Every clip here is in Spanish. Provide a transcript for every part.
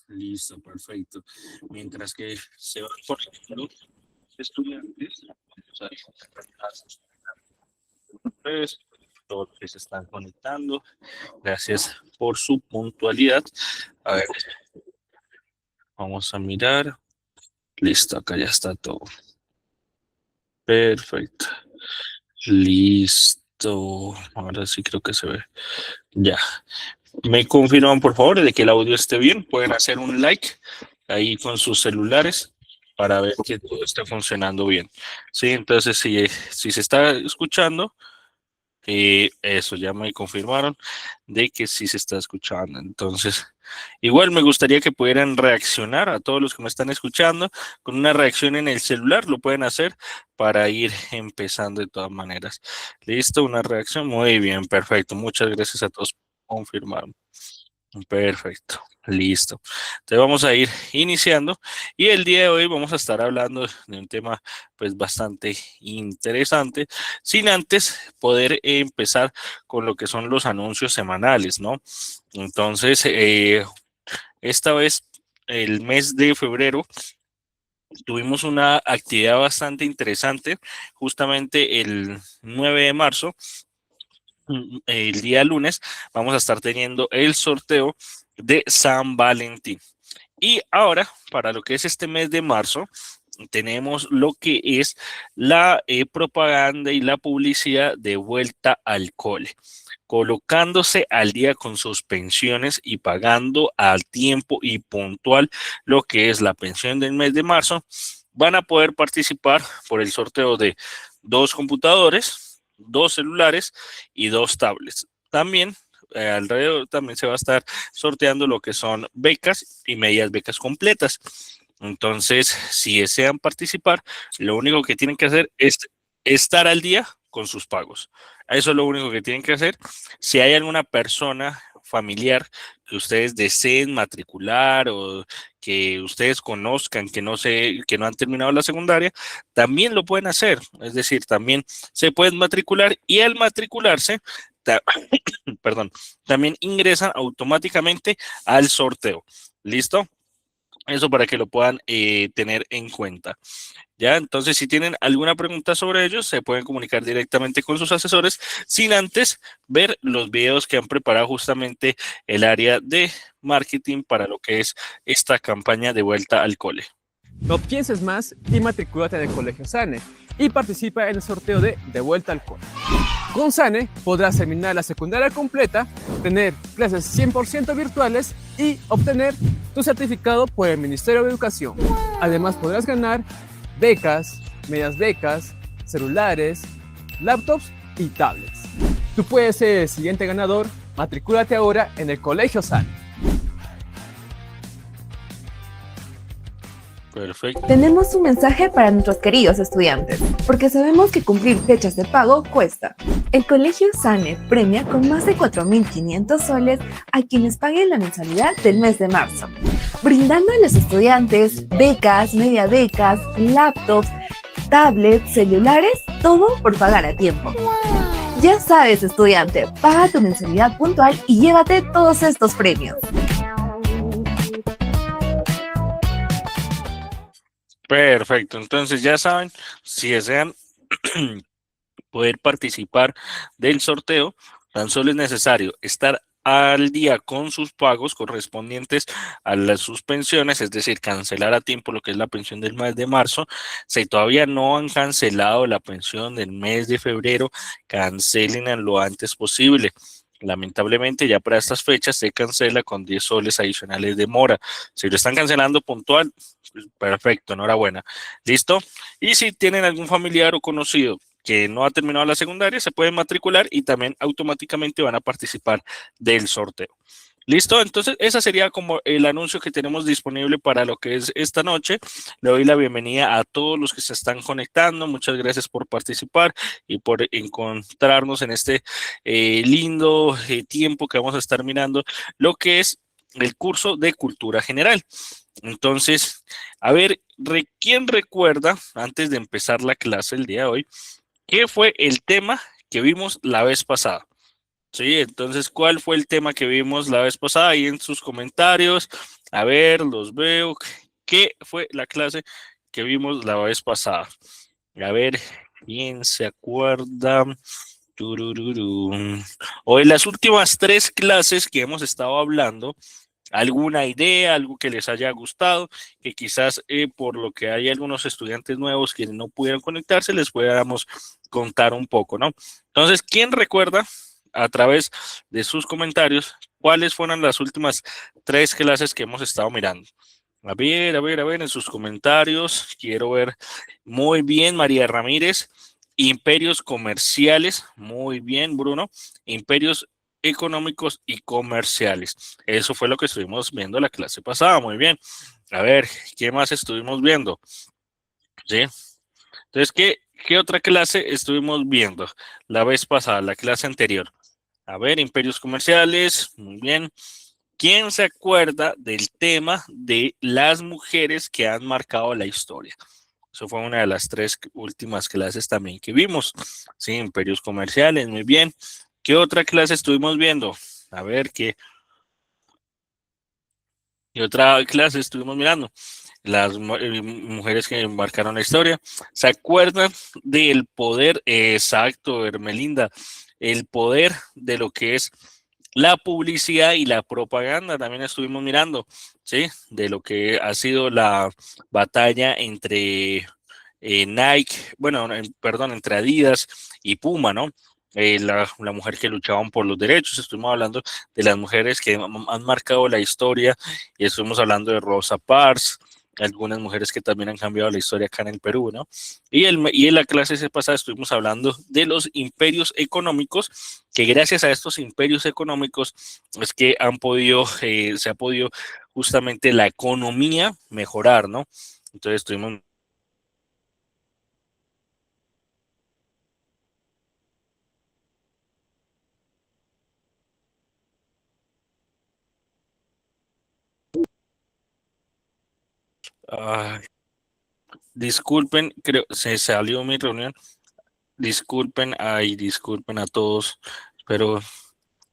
Listo, perfecto. Mientras que se van conectando estudiantes, vamos a pues, todos los que se están conectando. Gracias por su puntualidad. A ver, vamos a mirar. Listo, acá ya está todo. Perfecto. Listo. Ahora sí creo que se ve. Ya. Me confirman, por favor, de que el audio esté bien. Pueden hacer un like ahí con sus celulares para ver que todo está funcionando bien. Sí, entonces si se está escuchando, eso ya me confirmaron de que sí se está escuchando. Entonces, igual me gustaría que pudieran reaccionar a todos los que me están escuchando con una reacción en el celular. Lo pueden hacer para ir empezando de todas maneras. Listo, una reacción. Muy bien, perfecto. Muchas gracias a todos por confirmar. Perfecto, listo. Entonces vamos a ir iniciando y el día de hoy vamos a estar hablando de un tema pues bastante interesante, sin antes poder empezar con lo que son los anuncios semanales, ¿no? Entonces, esta vez, el mes de febrero, tuvimos una actividad bastante interesante, justamente el 9 de marzo. El día lunes vamos a estar teniendo el sorteo de San Valentín. Y ahora, para lo que es este mes de marzo, tenemos lo que es la propaganda y la publicidad de vuelta al cole, colocándose al día con sus pensiones y pagando al tiempo y puntual lo que es la pensión del mes de marzo. Van a poder participar por el sorteo de 2 computadores, 2 celulares y 2 tablets. También alrededor también se va a estar sorteando lo que son becas y medias becas completas. Entonces, si desean participar, lo único que tienen que hacer es estar al día con sus pagos. Eso es lo único que tienen que hacer. Si hay alguna persona familiar que ustedes deseen matricular o que ustedes conozcan que no han terminado la secundaria, también lo pueden hacer. Es decir, también se pueden matricular y al matricularse, perdón, también ingresan automáticamente al sorteo. ¿Listo? Eso para que lo puedan tener en cuenta. Ya, entonces si tienen alguna pregunta sobre ellos, se pueden comunicar directamente con sus asesores sin antes ver los videos que han preparado justamente el área de marketing para lo que es esta campaña de vuelta al cole. No pienses más y matricúlate en el Colegio SANE y participa en el sorteo de Vuelta al Cole. Con SANE podrás terminar la secundaria completa, tener clases 100% virtuales y obtener tu certificado por el Ministerio de Educación. Además podrás ganar becas, medias becas, celulares, laptops y tablets. Tú puedes ser el siguiente ganador. Matricúlate ahora en el Colegio SANE. Perfecto. Tenemos un mensaje para nuestros queridos estudiantes, porque sabemos que cumplir fechas de pago cuesta. El Colegio SANE premia con más de 4.500 soles a quienes paguen la mensualidad del mes de marzo, brindando a los estudiantes becas, media becas, laptops, tablets, celulares, todo por pagar a tiempo. Ya sabes, estudiante, paga tu mensualidad puntual y llévate todos estos premios. Perfecto, entonces ya saben, si desean poder participar del sorteo, tan solo es necesario estar al día con sus pagos correspondientes a las suspensiones, es decir, cancelar a tiempo lo que es la pensión del mes de marzo. Si todavía no han cancelado la pensión del mes de febrero, cancelen lo antes posible. Lamentablemente ya para estas fechas se cancela con 10 soles adicionales de mora. Si lo están cancelando puntual, perfecto, enhorabuena. ¿Listo? Y si tienen algún familiar o conocido que no ha terminado la secundaria, se pueden matricular y también automáticamente van a participar del sorteo. ¿Listo? Entonces, esa sería como el anuncio que tenemos disponible para lo que es esta noche. Le doy la bienvenida a todos los que se están conectando. Muchas gracias por participar y por encontrarnos en este lindo tiempo que vamos a estar mirando lo que es el curso de cultura general. Entonces, a ver, ¿quién recuerda, antes de empezar la clase el día de hoy, qué fue el tema que vimos la vez pasada? Sí, entonces, ¿cuál fue el tema que vimos la vez pasada? Ahí en sus comentarios. A ver, los veo. ¿Qué fue la clase que vimos la vez pasada? A ver, ¿quién se acuerda? Turururu. O en las últimas 3 clases que hemos estado hablando, alguna idea, algo que les haya gustado, que quizás por lo que hay algunos estudiantes nuevos que no pudieron conectarse, les podamos contar un poco, ¿no? Entonces, ¿quién recuerda a través de sus comentarios cuáles fueron las últimas 3 clases que hemos estado mirando? A ver, en sus comentarios, quiero ver. Muy bien, María Ramírez. Imperios comerciales, muy bien, Bruno. Imperios económicos y comerciales. Eso fue lo que estuvimos viendo la clase pasada, muy bien. A ver, ¿qué más estuvimos viendo? ¿Sí? Entonces, ¿qué otra clase estuvimos viendo la vez pasada, la clase anterior? A ver, imperios comerciales, muy bien. ¿Quién se acuerda del tema de las mujeres que han marcado la historia? Eso fue una de las 3 últimas clases también que vimos. Sí, imperios comerciales, muy bien. ¿Qué otra clase estuvimos viendo? A ver, ¿qué otra clase estuvimos mirando? Las mujeres que marcaron la historia. ¿Se acuerdan del poder? Exacto, Hermelinda. El poder de lo que es la publicidad y la propaganda. También estuvimos mirando, ¿sí? De lo que ha sido la batalla entre Nike, bueno, perdón, entre Adidas y Puma, ¿no? La mujer que luchaban por los derechos. Estuvimos hablando de las mujeres que han marcado la historia y estuvimos hablando de Rosa Parks, algunas mujeres que también han cambiado la historia acá en el Perú, ¿no? Y en la clase pasada estuvimos hablando de los imperios económicos, que gracias a estos imperios económicos es que se ha podido justamente la economía mejorar, ¿no? Entonces estuvimos disculpen, creo, se salió mi reunión. Disculpen a todos, pero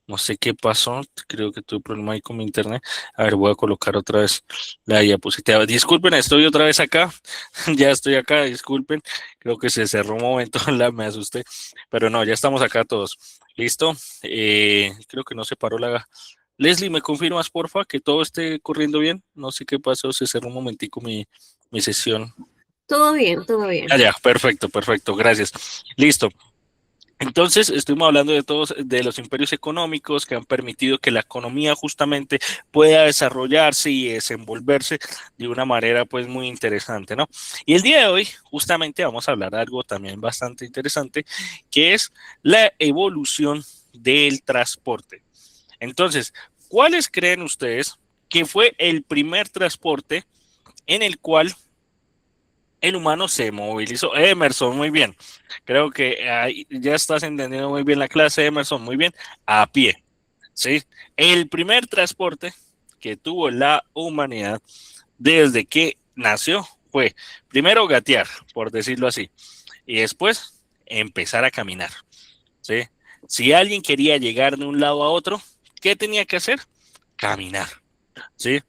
no sé qué pasó. Creo que tuve problema ahí con mi internet. A ver, voy a colocar otra vez la diapositiva. Disculpen, estoy otra vez acá. Ya estoy acá, disculpen. Creo que se cerró un momento, me asusté. Pero no, ya estamos acá todos. ¿Listo? Creo que no se paró la... Leslie, ¿me confirmas, porfa, que todo esté corriendo bien? No sé qué pasó, se cerró un momentico mi sesión. Todo bien, todo bien. Ya, perfecto, gracias. Listo. Entonces, estuvimos hablando de todos, de los imperios económicos que han permitido que la economía justamente pueda desarrollarse y desenvolverse de una manera pues muy interesante, ¿no? Y el día de hoy justamente vamos a hablar de algo también bastante interesante, que es la evolución del transporte. Entonces, ¿cuáles creen ustedes que fue el primer transporte en el cual el humano se movilizó? Emerson, muy bien. Creo que ya estás entendiendo muy bien la clase, Emerson, muy bien. A pie, ¿sí? El primer transporte que tuvo la humanidad desde que nació fue primero gatear, por decirlo así, y después empezar a caminar, ¿sí? Si alguien quería llegar de un lado a otro, ¿qué tenía que hacer? Caminar, ¿sí?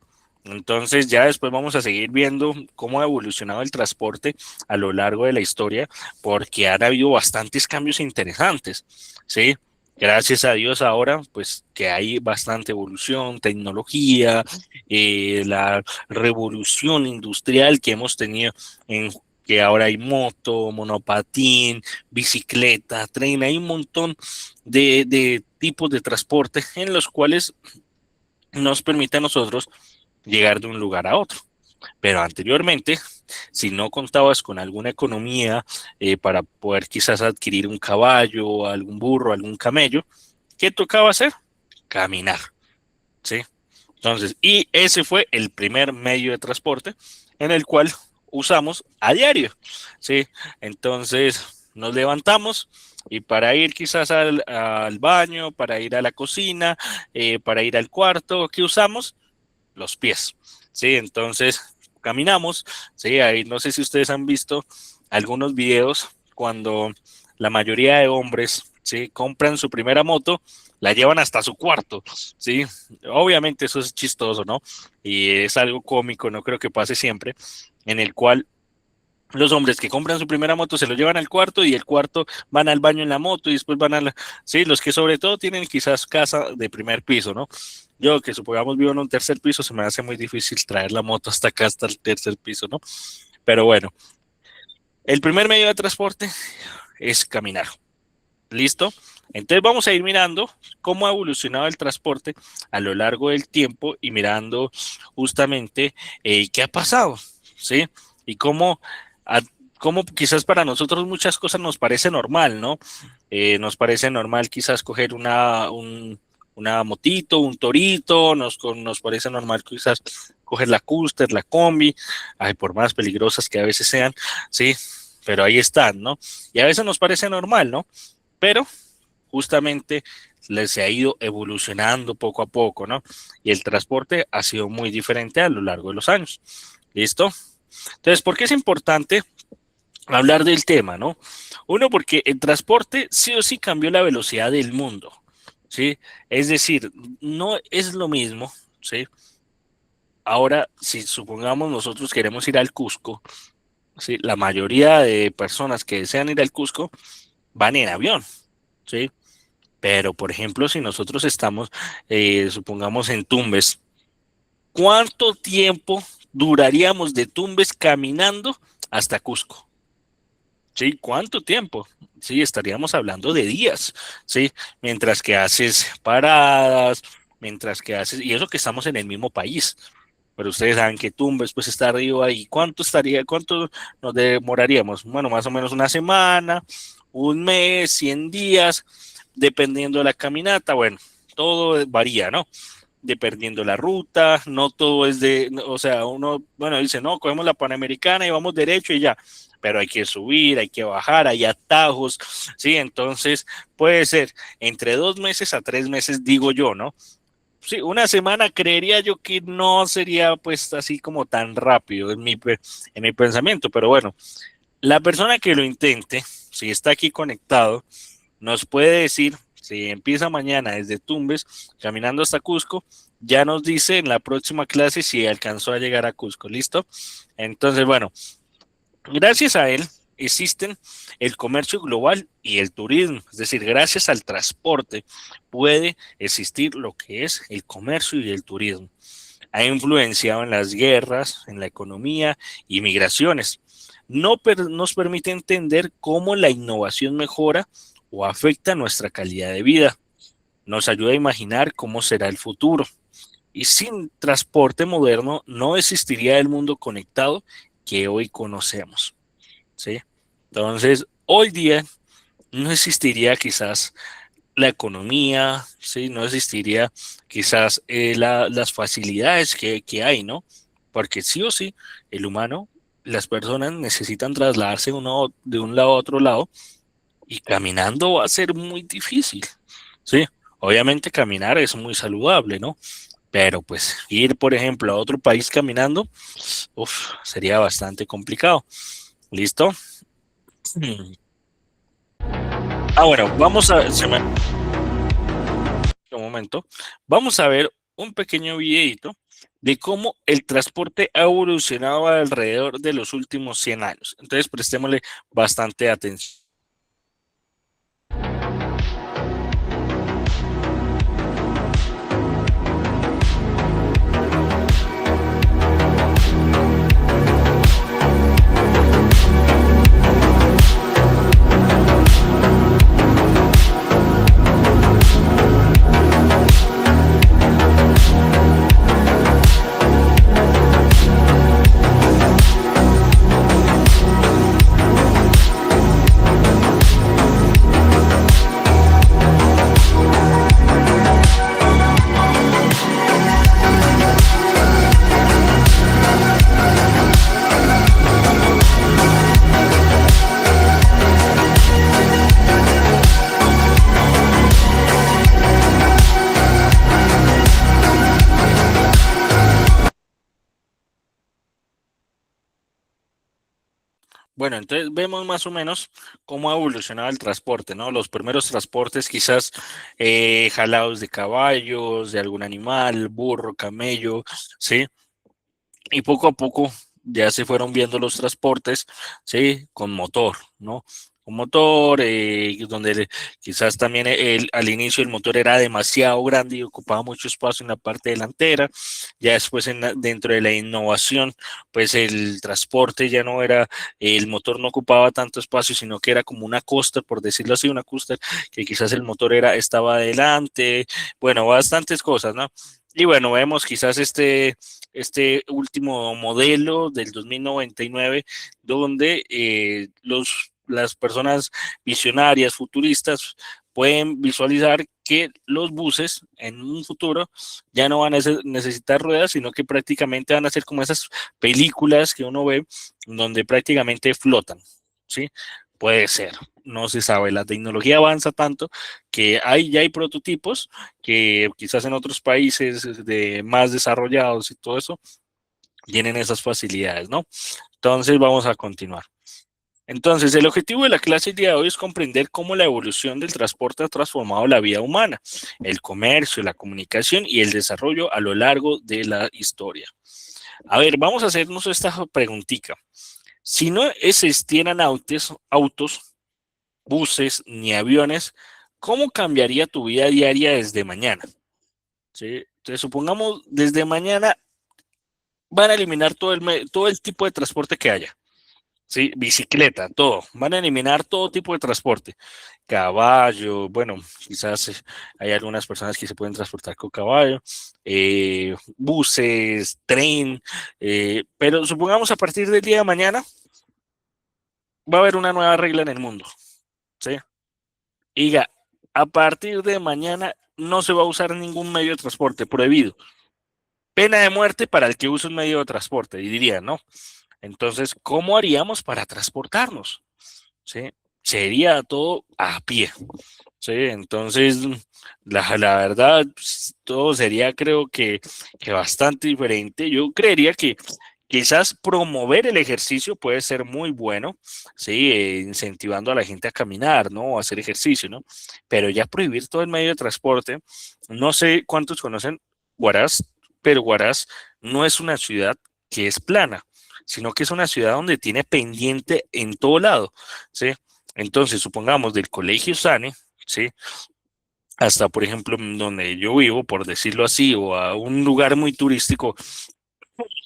Entonces ya después vamos a seguir viendo cómo ha evolucionado el transporte a lo largo de la historia, porque han habido bastantes cambios interesantes, ¿sí? Gracias a Dios ahora, pues que hay bastante evolución, tecnología, la revolución industrial que hemos tenido en que ahora hay moto, monopatín, bicicleta, tren, hay un montón de tipos de transporte en los cuales nos permite a nosotros llegar de un lugar a otro. Pero anteriormente, si no contabas con alguna economía para poder quizás adquirir un caballo, algún burro, algún camello, ¿qué tocaba hacer? Caminar, ¿sí? Entonces, y ese fue el primer medio de transporte en el cual usamos a diario, ¿sí? Entonces, nos levantamos y para ir quizás al baño, para ir a la cocina, para ir al cuarto, ¿qué usamos? Los pies, ¿sí? Entonces, caminamos, ¿sí? Ahí no sé si ustedes han visto algunos videos cuando la mayoría de hombres, ¿sí? Compran su primera moto, la llevan hasta su cuarto, ¿sí? Obviamente eso es chistoso, ¿no? Y es algo cómico, no creo que pase siempre, en el cual los hombres que compran su primera moto se lo llevan al cuarto y el cuarto van al baño en la moto y después van a la... Sí, los que sobre todo tienen quizás casa de primer piso, ¿no? Yo que supongamos vivo en un tercer piso, se me hace muy difícil traer la moto hasta acá, hasta el tercer piso, ¿no? Pero bueno, el primer medio de transporte es caminar. ¿Listo? Entonces vamos a ir mirando cómo ha evolucionado el transporte a lo largo del tiempo y mirando justamente qué ha pasado, ¿sí? Y cómo quizás para nosotros muchas cosas nos parece normal, ¿no? Nos parece normal quizás coger una motito, un torito, nos parece normal quizás coger la Custer, la combi, ay, por más peligrosas que a veces sean, ¿sí? Pero ahí están, ¿no? Y a veces nos parece normal, ¿no? Pero justamente se ha ido evolucionando poco a poco, ¿no? Y el transporte ha sido muy diferente a lo largo de los años. ¿Listo? Entonces, ¿por qué es importante hablar del tema, no? Uno, porque el transporte sí o sí cambió la velocidad del mundo, ¿sí? Es decir, no es lo mismo, ¿sí? Ahora, si supongamos nosotros queremos ir al Cusco, ¿sí? La mayoría de personas que desean ir al Cusco van en avión, ¿sí? Pero, por ejemplo, si nosotros estamos, supongamos, en Tumbes, ¿cuánto tiempo duraríamos de Tumbes caminando hasta Cusco? ¿Sí? ¿Cuánto tiempo? Sí, estaríamos hablando de días, ¿sí? Mientras que haces paradas, mientras que haces, y eso que estamos en el mismo país, pero ustedes saben que Tumbes pues está arriba y cuánto nos demoraríamos? Bueno, más o menos una semana, un mes, 100 días, dependiendo de la caminata, bueno, todo varía, ¿no? Dependiendo la ruta, no todo es o sea, uno, bueno, dice, no, cogemos la Panamericana y vamos derecho y ya, pero hay que subir, hay que bajar, hay atajos, ¿sí? Entonces puede ser entre 2 meses a 3 meses, digo yo, ¿no? Sí, una semana creería yo que no sería pues así como tan rápido en mi pensamiento, pero bueno, la persona que lo intente, si está aquí conectado, nos puede decir, si empieza mañana desde Tumbes, caminando hasta Cusco, ya nos dice en la próxima clase si alcanzó a llegar a Cusco, ¿listo? Entonces, bueno, gracias a él existen el comercio global y el turismo, es decir, gracias al transporte puede existir lo que es el comercio y el turismo. Ha influenciado en las guerras, en la economía y migraciones. Nos permite entender cómo la innovación mejora o afecta nuestra calidad de vida. Nos ayuda a imaginar cómo será el futuro. Y sin transporte moderno no existiría el mundo conectado que hoy conocemos, ¿sí? Entonces, hoy día no existiría quizás la economía, ¿sí? No existiría quizás las facilidades que hay, ¿no? Porque sí o sí, el humano, las personas necesitan trasladarse de un lado a otro lado y caminando va a ser muy difícil, ¿sí? Obviamente caminar es muy saludable, ¿no? Pero pues ir, por ejemplo, a otro país caminando, sería bastante complicado. ¿Listo? Ah, bueno, un momento, vamos a ver un pequeño videito de cómo el transporte ha evolucionado alrededor de los últimos 100 años. Entonces, prestémosle bastante atención. Bueno, entonces vemos más o menos cómo ha evolucionado el transporte, ¿no? Los primeros transportes quizás jalados de caballos, de algún animal, burro, camello, ¿sí? Y poco a poco ya se fueron viendo los transportes, ¿sí? Con motor, ¿no? Con motor, quizás también al inicio el motor era demasiado grande y ocupaba mucho espacio en la parte delantera. Ya después dentro de la innovación, pues el transporte ya no era, el motor no ocupaba tanto espacio, sino que era como una coaster, por decirlo así, una coaster, que quizás el motor estaba adelante, bueno, bastantes cosas, ¿no? Y bueno, vemos quizás este último modelo del 2099, donde las personas visionarias, futuristas, pueden visualizar que los buses en un futuro ya no van a necesitar ruedas, sino que prácticamente van a ser como esas películas que uno ve donde prácticamente flotan, ¿sí? Puede ser, no se sabe, la tecnología avanza tanto que ya hay prototipos que quizás en otros países más desarrollados y todo eso tienen esas facilidades, ¿no? Entonces vamos a continuar. Entonces, el objetivo de la clase el día de hoy es comprender cómo la evolución del transporte ha transformado la vida humana, el comercio, la comunicación y el desarrollo a lo largo de la historia. A ver, vamos a hacernos esta preguntita. Si no existieran autos, buses ni aviones, ¿cómo cambiaría tu vida diaria desde mañana? ¿Sí? Entonces, supongamos desde mañana van a eliminar todo el tipo de transporte que haya. Sí, bicicleta, todo. Van a eliminar todo tipo de transporte. Caballo, bueno, quizás hay algunas personas que se pueden transportar con caballo, buses, tren, pero supongamos a partir del día de mañana va a haber una nueva regla en el mundo, ¿sí? Y diga, a partir de mañana no se va a usar ningún medio de transporte prohibido. Pena de muerte para el que use un medio de transporte, y diría, ¿no? Entonces, ¿cómo haríamos para transportarnos? ¿Sí? Sería todo a pie. ¿Sí? Entonces, la verdad, pues, todo sería creo que bastante diferente. Yo creería que quizás promover el ejercicio puede ser muy bueno, ¿sí? Incentivando a la gente a caminar, ¿no? O a hacer ejercicio, ¿no? Pero ya prohibir todo el medio de transporte, no sé cuántos conocen Huaraz, pero Huaraz no es una ciudad que es plana, sino que es una ciudad donde tiene pendiente en todo lado, ¿sí? Entonces, supongamos del Colegio Sane, ¿sí? Hasta, por ejemplo, donde yo vivo, por decirlo así, o a un lugar muy turístico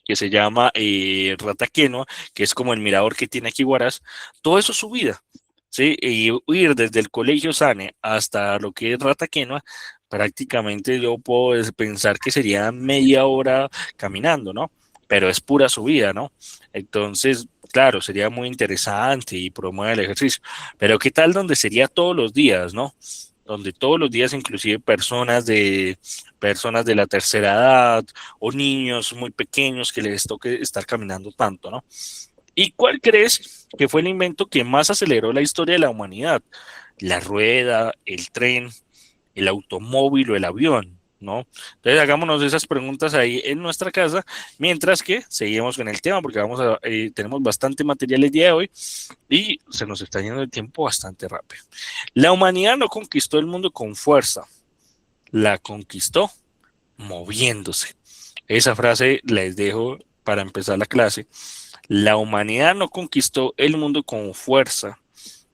que se llama Rataqueno, que es como el mirador que tiene aquí Huaraz, todo eso es subida, ¿sí? Y ir desde el Colegio Sane hasta lo que es Rataqueno, prácticamente yo puedo pensar que sería media hora caminando, ¿no? Pero es pura subida, ¿no? Entonces, claro, sería muy interesante y promueve el ejercicio. Pero ¿qué tal donde sería todos los días, ¿no? Donde todos los días, inclusive personas de la tercera edad, o niños muy pequeños que les toque estar caminando tanto, ¿no? ¿Y cuál crees que fue el invento que más aceleró la historia de la humanidad? ¿La rueda, el tren, el automóvil o el avión? ¿No? Entonces hagámonos esas preguntas ahí en nuestra casa, mientras que seguimos con el tema, porque tenemos bastante material el día de hoy y se nos está yendo el tiempo bastante rápido. La humanidad no conquistó el mundo con fuerza, la conquistó moviéndose. Esa frase les dejo para empezar la clase. La humanidad no conquistó el mundo con fuerza,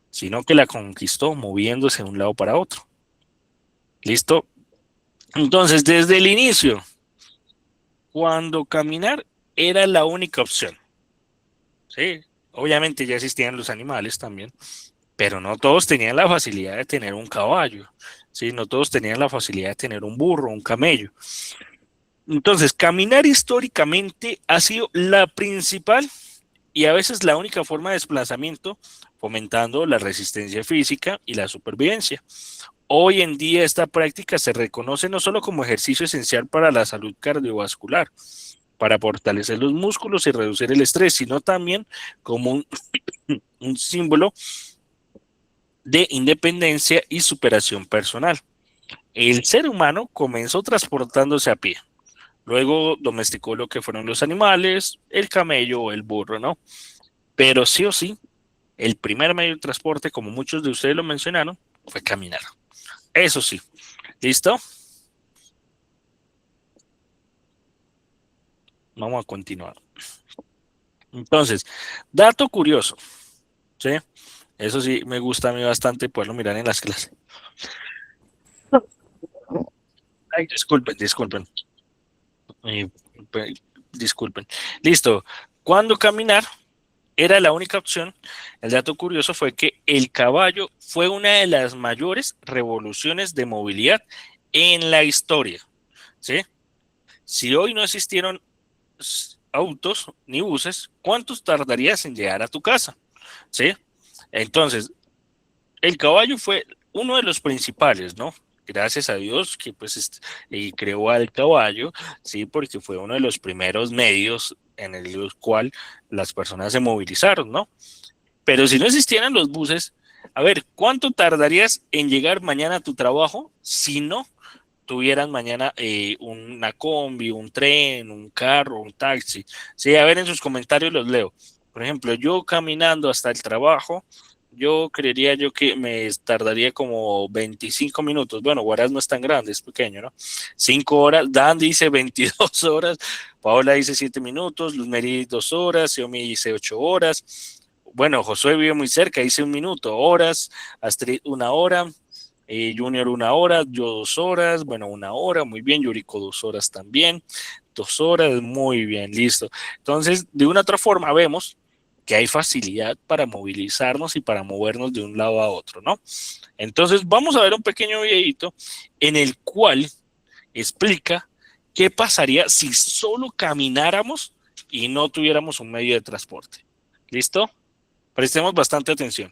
sino que la conquistó moviéndose de un lado para otro. ¿Listo? Entonces, desde el inicio, cuando caminar era la única opción, ¿sí? Obviamente ya existían los animales también, pero no todos tenían la facilidad de tener un caballo, ¿sí? No todos tenían la facilidad de tener un burro, un camello. Entonces, caminar históricamente ha sido la principal y a veces la única forma de desplazamiento, fomentando la resistencia física y la supervivencia. Hoy en día esta práctica se reconoce no solo como ejercicio esencial para la salud cardiovascular, para fortalecer los músculos y reducir el estrés, sino también como un símbolo de independencia y superación personal. El ser humano comenzó transportándose a pie. Luego domesticó lo que fueron los animales, el camello o el burro, ¿no? pero sí o sí, el primer medio de transporte, como muchos de ustedes lo mencionaron, fue caminar. Eso sí. ¿Listo? Vamos a continuar. Entonces, dato curioso, ¿sí? Eso sí, me gusta a mí bastante poderlo mirar en las clases. Ay, disculpen. Eh, disculpen. Listo. Cuando caminar era la única opción, el dato curioso fue que el caballo fue una de las mayores revoluciones de movilidad en la historia, ¿sí? Si hoy no existieron autos ni buses, ¿cuántos tardarías en llegar a tu casa? ¿Sí? Entonces, el caballo fue uno de los principales, ¿no? Gracias a Dios que creó al caballo, sí, porque fue uno de los primeros medios en el cual las personas se movilizaron, ¿no? Pero si no existieran los buses, a ver, ¿cuánto tardarías en llegar mañana a tu trabajo si no tuvieran mañana una combi, un tren, un carro, un taxi? Sí, a ver, en sus comentarios los leo. Por ejemplo, yo caminando hasta el trabajo, yo creería yo que me tardaría como 25 minutos. Bueno, Huaraz no es tan grande, es pequeño, ¿no? 5 horas, Dan dice 22 horas, Paola dice 7 minutos, Luz Meri 2 horas, Xiaomi dice 8 horas. Bueno, Josué vive muy cerca, dice 1 minuto, horas, Astrid 1 hora, Junior 1 hora, yo 2 horas, bueno, 1 hora, muy bien, Yuriko 2 horas también, 2 horas, muy bien, listo. Entonces, de una otra forma vemos que hay facilidad para movilizarnos y para movernos de un lado a otro, ¿no? Entonces, vamos a ver un pequeño videito en el cual explica qué pasaría si solo camináramos y no tuviéramos un medio de transporte. ¿Listo? Prestemos bastante atención.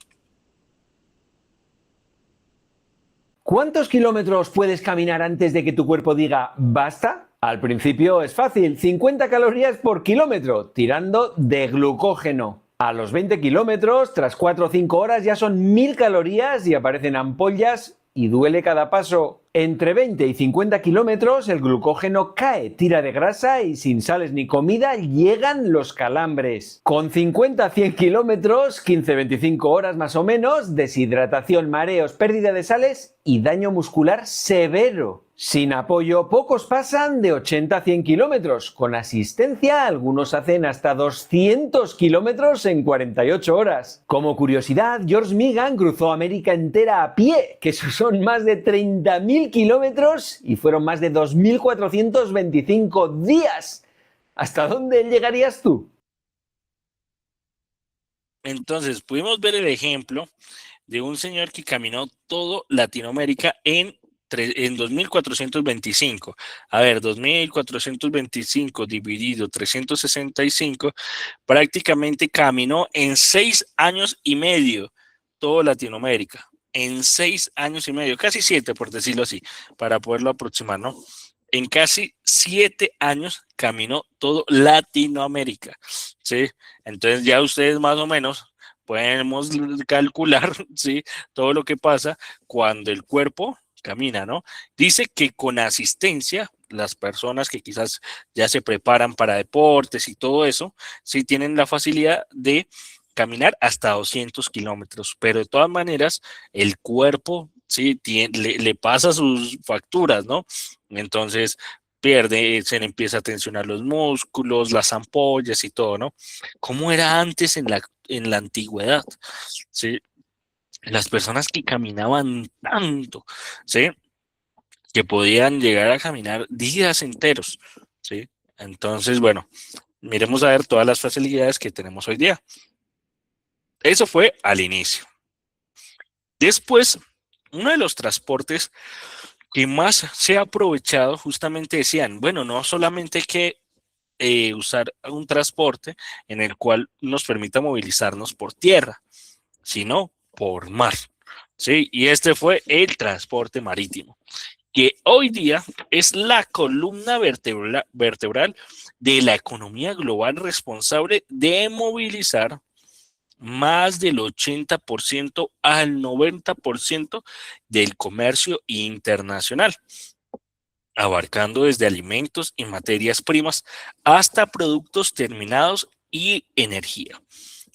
¿Cuántos kilómetros puedes caminar antes de que tu cuerpo diga basta? Al principio es fácil, 50 calorías por kilómetro, tirando de glucógeno. A los 20 kilómetros, tras 4 o 5 horas, ya son 1000 calorías y aparecen ampollas y duele cada paso. Entre 20 y 50 kilómetros el glucógeno cae, tira de grasa y sin sales ni comida llegan los calambres. Con 50 a 100 kilómetros, 15-25 horas más o menos, deshidratación, mareos, pérdida de sales y daño muscular severo. Sin apoyo, pocos pasan de 80 a 100 kilómetros. Con asistencia, algunos hacen hasta 200 kilómetros en 48 horas. Como curiosidad, George Meegan cruzó América entera a pie, que son más de 30.000 kilómetros y fueron más de 2.425 días. ¿Hasta dónde llegarías tú? Entonces, pudimos ver el ejemplo de un señor que caminó todo Latinoamérica en 2.425. A ver, 2.425 dividido 365, prácticamente caminó en 6 años y medio todo Latinoamérica. En 6 años y medio, casi 7 por decirlo así, para poderlo aproximar, ¿no? En casi 7 años caminó todo Latinoamérica, ¿sí? Entonces ya ustedes más o menos podemos calcular, ¿sí? Todo lo que pasa cuando el cuerpo camina, ¿no? Dice que con asistencia, las personas que quizás ya se preparan para deportes y todo eso, sí tienen la facilidad de caminar hasta 200 kilómetros, pero de todas maneras el cuerpo sí le pasa sus facturas, ¿no? Entonces pierde, se le empieza a tensionar los músculos, las ampollas y todo, ¿no? ¿Cómo era antes en la antigüedad? ¿Sí? Las personas que caminaban tanto, ¿sí? Que podían llegar a caminar días enteros, ¿sí? Entonces, bueno, miremos a ver todas las facilidades que tenemos hoy día. Eso fue al inicio. Después, uno de los transportes que más se ha aprovechado, justamente decían, bueno, no solamente hay que usar un transporte en el cual nos permita movilizarnos por tierra, sino por mar, ¿sí? Y este fue el transporte marítimo, que hoy día es la columna vertebral de la economía global, responsable de movilizar más del 80% al 90% del comercio internacional, abarcando desde alimentos y materias primas hasta productos terminados y energía.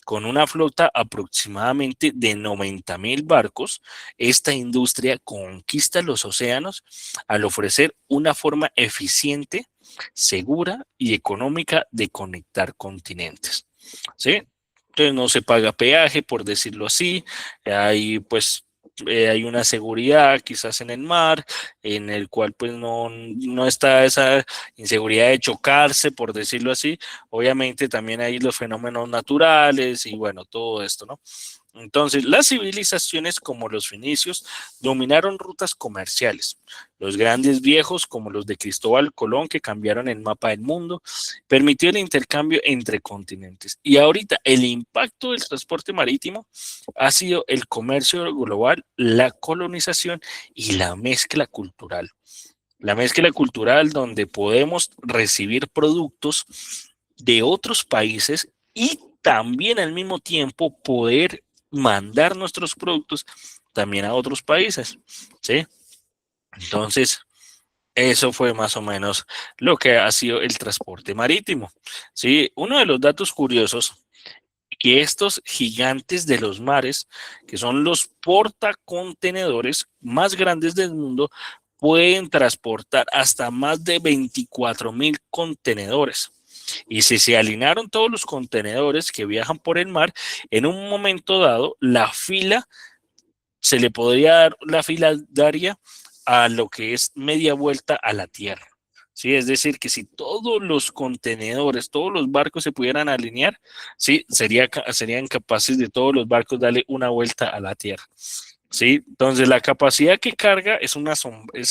Con una flota aproximadamente de 90.000 barcos, esta industria conquista los océanos al ofrecer una forma eficiente, segura y económica de conectar continentes. ¿Sí? Entonces no se paga peaje, por decirlo así, hay pues hay una seguridad quizás en el mar, en el cual pues no está esa inseguridad de chocarse, por decirlo así. Obviamente también hay los fenómenos naturales y bueno, todo esto, ¿no? Entonces, las civilizaciones como los fenicios dominaron rutas comerciales. Los grandes viejos, como los de Cristóbal Colón, que cambiaron el mapa del mundo, permitió el intercambio entre continentes. Y ahorita el impacto del transporte marítimo ha sido el comercio global, la colonización y la mezcla cultural. La mezcla cultural donde podemos recibir productos de otros países y también al mismo tiempo poder mandar nuestros productos también a otros países, ¿sí? Entonces, eso fue más o menos lo que ha sido el transporte marítimo, ¿sí? Uno de los datos curiosos que estos gigantes de los mares, que son los portacontenedores más grandes del mundo, pueden transportar hasta más de 24.000 contenedores. Y si se alinearon todos los contenedores que viajan por el mar, en un momento dado, se le podría dar la fila daría a lo que es media vuelta a la Tierra. ¿Sí? Es decir, que si todos los contenedores, todos los barcos se pudieran alinear, ¿sí? Serían capaces de todos los barcos darle una vuelta a la Tierra. ¿Sí? Entonces la capacidad que carga es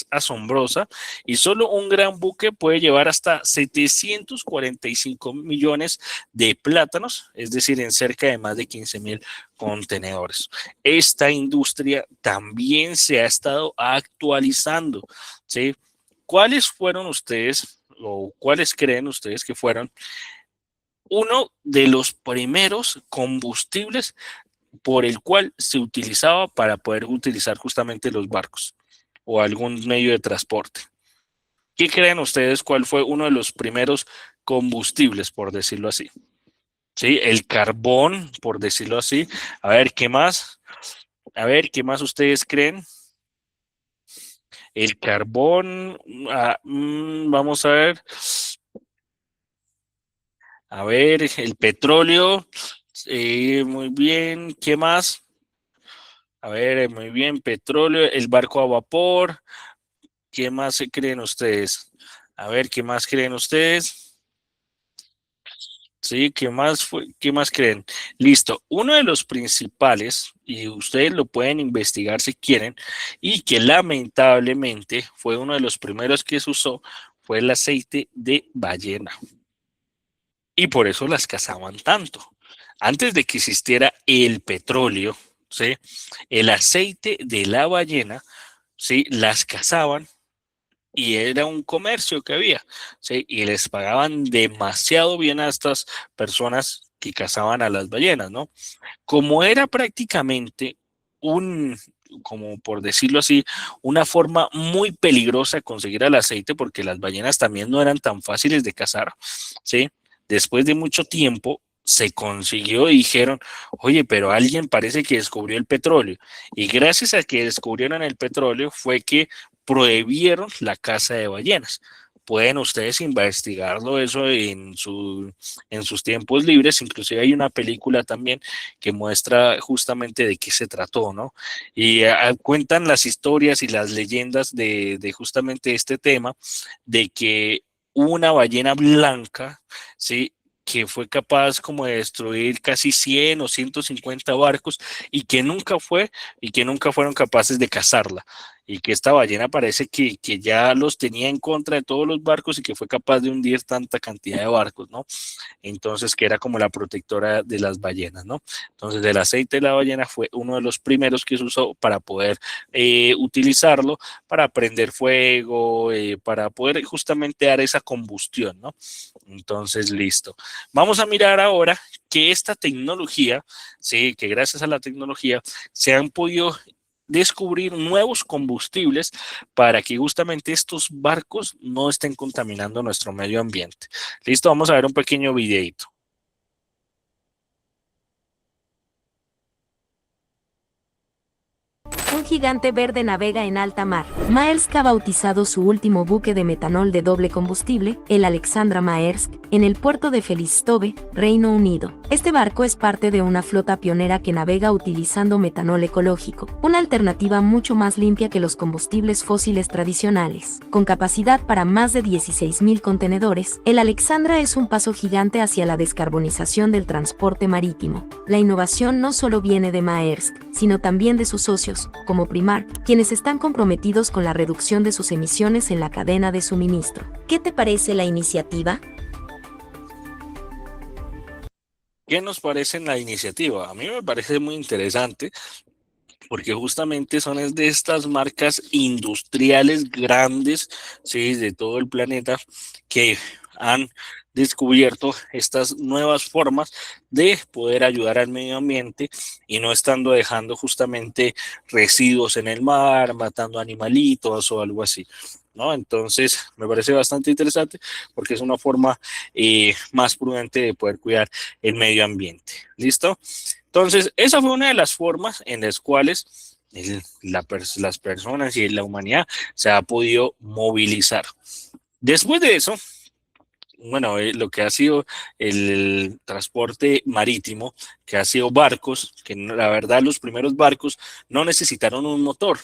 asombrosa y solo un gran buque puede llevar hasta 745 millones de plátanos, es decir, en cerca de más de 15.000 contenedores. Esta industria también se ha estado actualizando, ¿sí? ¿Cuáles fueron ustedes o cuáles creen ustedes que fueron uno de los primeros combustibles por el cual se utilizaba para poder utilizar justamente los barcos o algún medio de transporte? ¿Qué creen ustedes cuál fue uno de los primeros combustibles, por decirlo así? Sí, el carbón, por decirlo así. A ver, ¿qué más? A ver, ¿qué más ustedes creen? El carbón, vamos a ver. A ver, el petróleo, muy bien. ¿Qué más? A ver, muy bien, petróleo, el barco a vapor. ¿Qué más se creen ustedes? A ver, ¿qué más creen ustedes? Sí, ¿qué más creen? Listo. Uno de los principales, y ustedes lo pueden investigar si quieren, y que lamentablemente fue uno de los primeros que se usó, fue el aceite de ballena. Y por eso las cazaban tanto. Antes de que existiera el petróleo, ¿sí? El aceite de la ballena, ¿sí? Las cazaban y era un comercio que había, ¿sí? Y les pagaban demasiado bien a estas personas que cazaban a las ballenas, ¿no? Como era prácticamente como por decirlo así, una forma muy peligrosa de conseguir el aceite, porque las ballenas también no eran tan fáciles de cazar, ¿sí? Después de mucho tiempo se consiguió y dijeron, oye, pero alguien parece que descubrió el petróleo. Y gracias a que descubrieron el petróleo fue que prohibieron la caza de ballenas. Pueden ustedes investigarlo eso en sus tiempos libres, inclusive hay una película también que muestra justamente de qué se trató, ¿no? Y cuentan las historias y las leyendas de justamente este tema, de que una ballena blanca, ¿sí? Que fue capaz como de destruir casi 100 o 150 barcos y que nunca fueron capaces de cazarla, y que esta ballena parece que ya los tenía en contra de todos los barcos y que fue capaz de hundir tanta cantidad de barcos, ¿no? Entonces, que era como la protectora de las ballenas, ¿no? Entonces, el aceite de la ballena fue uno de los primeros que se usó para poder utilizarlo, para prender fuego, para poder justamente dar esa combustión, ¿no? Entonces, listo. Vamos a mirar ahora que esta tecnología, sí, que gracias a la tecnología se han podido descubrir nuevos combustibles para que justamente estos barcos no estén contaminando nuestro medio ambiente. Listo, vamos a ver un pequeño videito. Un gigante verde navega en alta mar. Maersk ha bautizado su último buque de metanol de doble combustible, el Alexandra Maersk, en el puerto de Felixstowe, Reino Unido. Este barco es parte de una flota pionera que navega utilizando metanol ecológico, una alternativa mucho más limpia que los combustibles fósiles tradicionales. Con capacidad para más de 16.000 contenedores, el Alexandra es un paso gigante hacia la descarbonización del transporte marítimo. La innovación no solo viene de Maersk, sino también de sus socios, como Primar, quienes están comprometidos con la reducción de sus emisiones en la cadena de suministro. ¿Qué te parece la iniciativa? ¿Qué nos parece en la iniciativa? A mí me parece muy interesante porque justamente son de estas marcas industriales grandes, ¿sí?, de todo el planeta que han descubierto estas nuevas formas de poder ayudar al medio ambiente y no estando dejando justamente residuos en el mar, matando animalitos o algo así, ¿no? Entonces me parece bastante interesante porque es una forma más prudente de poder cuidar el medio ambiente. ¿Listo? Entonces, esa fue una de las formas en las cuales las personas y la humanidad se ha podido movilizar. Después de eso, bueno, lo que ha sido el transporte marítimo, que ha sido barcos, que la verdad los primeros barcos no necesitaron un motor,